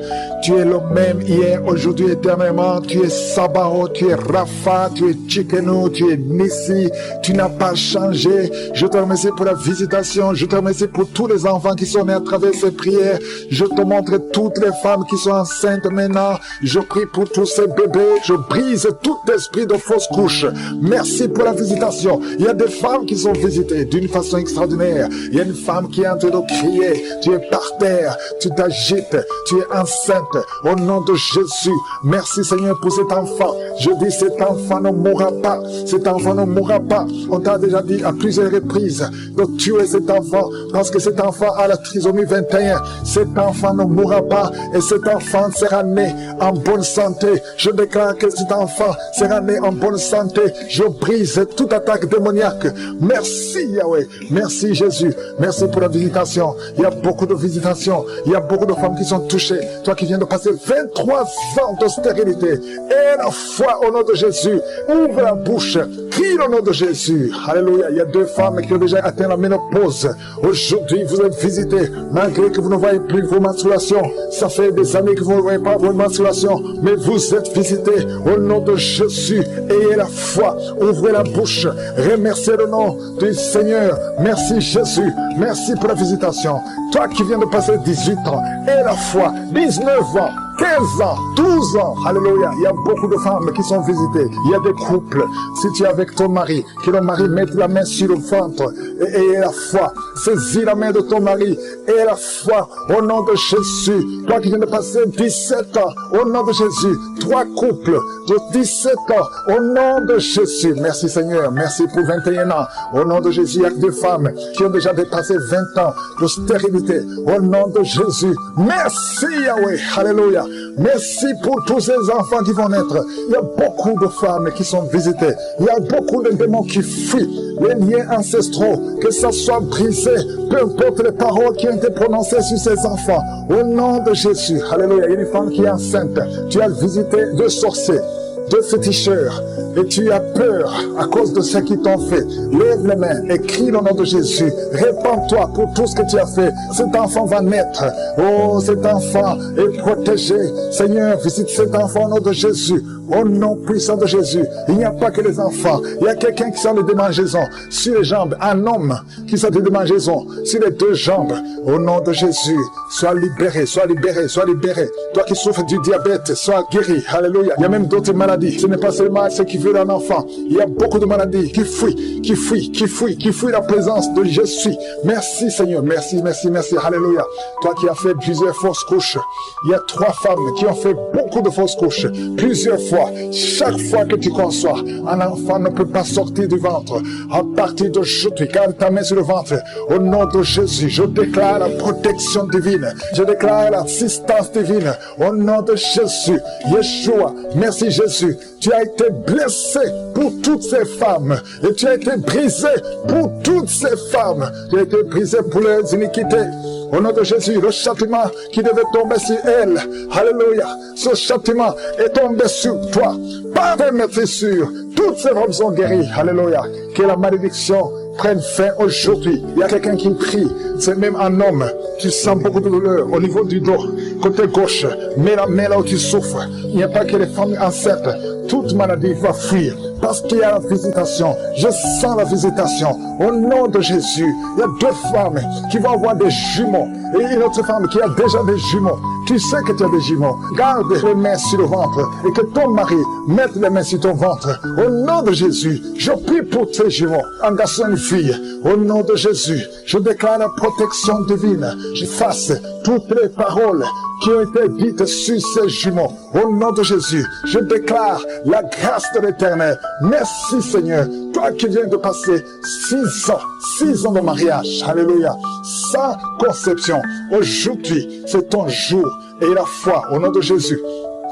Tu es le même hier, aujourd'hui, éternellement. Tu es Sabaoth, tu es Rapha, tu es Tsidkenu, tu es Nissi. Tu n'as pas changé. Je te remercie pour la visitation. Je te remercie pour tous les enfants qui sont nés à travers ces prières. Je te montre toutes les femmes qui sont enceintes maintenant. Je prie pour tous ces bébés. Je brise tout esprit de fausse couche. Merci pour la visitation. Il y a des femmes qui sont visitées d'une façon extraordinaire. Il y a une femme qui est en train de crier. Tu es par terre, tu t'agites, tu es enceinte. Au nom de Jésus, merci Seigneur pour cet enfant. Je dis cet enfant ne mourra pas. Cet enfant ne mourra pas. On t'a déjà dit à plusieurs reprises de tuer cet enfant parce que cet enfant a la trisomie 21. Cet enfant ne mourra pas et cet enfant sera né en bonne santé. Je déclare que cet enfant sera né en bonne santé. Je brise toute attaque démoniaque. Merci Yahweh. Merci Jésus. Merci pour la visitation. Il y a beaucoup de visitations. Il y a beaucoup de femmes qui sont touchées. Toi qui viens de passer 23 ans de stérilité. Et la foi au nom de Jésus. Ouvre la bouche. Crie au nom de Jésus. Alléluia. Il y a 2 femmes qui ont déjà atteint la ménopause. Aujourd'hui, vous êtes visitées. Malgré que vous ne voyez plus vos menstruations. Ça fait des années que vous ne voyez pas vos menstruations. Mais vous êtes visitées au nom de Jésus. Ayez la foi. Ouvrez la bouche. Remerciez le nom du Seigneur. Merci Jésus. Merci pour la visitation. Toi qui viens de passer 18 ans. Et la foi. 19 ans. 15 ans, 12 ans, alléluia, il y a beaucoup de femmes qui sont visitées, il y a des couples, si tu es avec ton mari, que le mari mette la main sur le ventre, et la foi, saisis la main de ton mari, et la foi, au nom de Jésus, toi qui viens de passer 17 ans, au nom de Jésus, 3 couples de 17 ans, au nom de Jésus, merci Seigneur, merci pour 21 ans, au nom de Jésus, il y a des femmes qui ont déjà dépassé 20 ans de stérilité, au nom de Jésus, merci Yahweh, alléluia. Merci pour tous ces enfants qui vont naître. Il y a beaucoup de femmes qui sont visitées. Il y a beaucoup de démons qui fuient. Les liens ancestraux, que ça soit brisé, peu importe les paroles qui ont été prononcées sur ces enfants. Au nom de Jésus, alléluia. Il y a une femme qui est enceinte. Tu as visité 2 sorciers, 2 féticheurs, et tu as peur à cause de ce qu'ils t'ont fait. Lève les mains et crie le nom de Jésus. Répands-toi pour tout ce que tu as fait. Cet enfant va naître. Oh, cet enfant est protégé. Seigneur, visite cet enfant au nom de Jésus. Au nom puissant de Jésus. Il n'y a pas que les enfants. Il y a quelqu'un qui sent les démangeaisons sur les jambes. Un homme qui sent des démangeaisons sur les 2 jambes. Au nom de Jésus, sois libéré, sois libéré, sois libéré. Toi qui souffres du diabète, sois guéri. Alléluia. Il y a même d'autres maladies. Ce n'est pas seulement ceux qui veulent un enfant. Il y a beaucoup de maladies qui fuient la présence de Jésus. Merci Seigneur. Merci, merci, merci. Alléluia. Toi qui as fait plusieurs fausses couches. Il y a 3 femmes qui ont fait beaucoup de fausses couches. Plusieurs fois. Chaque fois que tu conçois, un enfant ne peut pas sortir du ventre. À partir d'aujourd'hui, garde ta main sur le ventre. Au nom de Jésus, je déclare la protection divine. Je déclare l'assistance divine. Au nom de Jésus, Yeshua, merci Jésus. Tu as été blessé pour toutes ces femmes. Et tu as été brisé pour toutes ces femmes. Tu as été brisé pour leurs iniquités. Au nom de Jésus, le châtiment qui devait tomber sur elle, alléluia, ce châtiment est tombé sur toi. Par tes meurtrissures, toutes ces robes sont guéries, alléluia. Que la malédiction prenne fin aujourd'hui. Il y a quelqu'un qui prie, c'est même un homme. Tu sens beaucoup de douleur au niveau du dos, côté gauche. Mets la main là où tu souffres. Il n'y a pas que les femmes enceintes. Toute maladie va fuir. Parce qu'il y a la visitation. Je sens la visitation. Au nom de Jésus, il y a 2 femmes qui vont avoir des jumeaux. Et une autre femme qui a déjà des jumeaux. Tu sais que tu as des jumeaux. Garde les mains sur le ventre. Et que ton mari mette les mains sur ton ventre. Au nom de Jésus, je prie pour tes jumeaux. Un garçon et une fille. Au nom de Jésus, je déclare la protection divine. J'efface toutes les paroles qui ont été dites sur ces jumeaux. Au nom de Jésus, je déclare la grâce de l'Éternel. Merci Seigneur, toi qui viens de passer 6 ans de mariage, alléluia, sans conception. Aujourd'hui, c'est ton jour et la foi au nom de Jésus.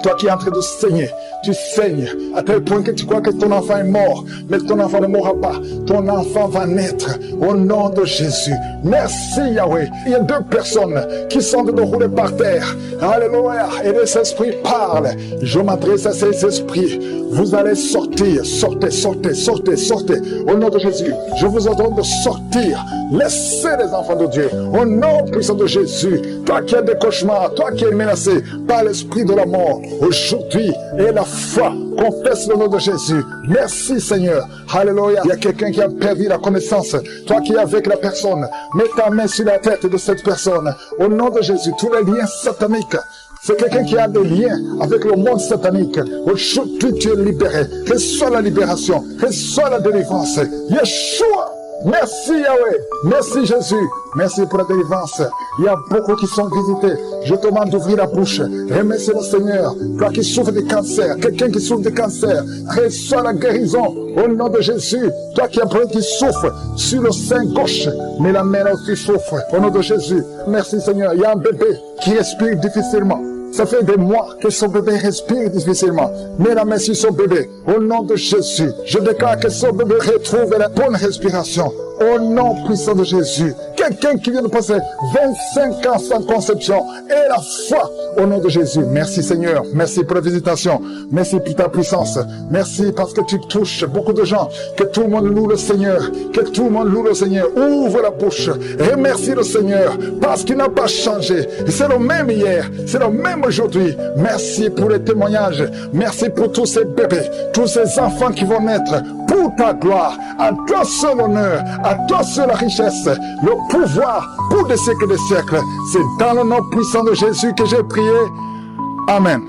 Toi qui es en train de saigner, tu saignes à tel point que tu crois que ton enfant est mort, mais ton enfant ne mourra pas. Ton enfant va naître au nom de Jésus. Merci Yahweh. Il y a 2 personnes qui sont de rouler par terre. Alléluia. Et les esprits parlent. Je m'adresse à ces esprits. vous allez sortir. Sortez, sortez, sortez, sortez. Au nom de Jésus, je vous ordonne de sortir. Laissez les enfants de Dieu. Au nom puissant de Jésus, toi qui as des cauchemars, toi qui es menacé par l'esprit de la mort, aujourd'hui, et la foi, confesse le nom de Jésus. Merci Seigneur. Alléluia. Il y a quelqu'un qui a perdu la connaissance. Toi qui es avec la personne, mets ta main sur la tête de cette personne. Au nom de Jésus, tous les liens sataniques. C'est quelqu'un qui a des liens avec le monde satanique. Aujourd'hui, tu es libéré. Reçois la libération. Reçois la délivrance. Yeshua. Merci Yahweh. Merci Jésus. Merci pour la délivrance. Il y a beaucoup qui sont visités. Je te demande d'ouvrir la bouche. Remercie le Seigneur. Toi qui souffres de cancer, quelqu'un qui souffre de cancer, reçois la guérison au nom de Jésus. Toi qui as un problème qui souffre sur le sein gauche, mais la main aussi souffre au nom de Jésus. Merci Seigneur. Il y a un bébé qui respire difficilement. Ça fait des mois que son bébé respire difficilement. Mets la main sur son bébé. Au nom de Jésus, je déclare que son bébé retrouve la bonne respiration. Au nom puissant de Jésus. Quelqu'un qui vient de passer 25 ans sans conception et la foi au nom de Jésus. Merci Seigneur. Merci pour la visitation. Merci pour ta puissance. Merci parce que tu touches beaucoup de gens. Que tout le monde loue le Seigneur. Que tout le monde loue le Seigneur. Ouvre la bouche. Remercie le Seigneur parce qu'il n'a pas changé. C'est le même hier. C'est le même aujourd'hui. Merci pour les témoignages. Merci pour tous ces bébés. Tous ces enfants qui vont naître. Pour ta gloire. À toi seul l'honneur. À toi seul la richesse. Le pouvoir pour des siècles et des siècles. C'est dans le nom puissant de Jésus que j'ai prié. Amen.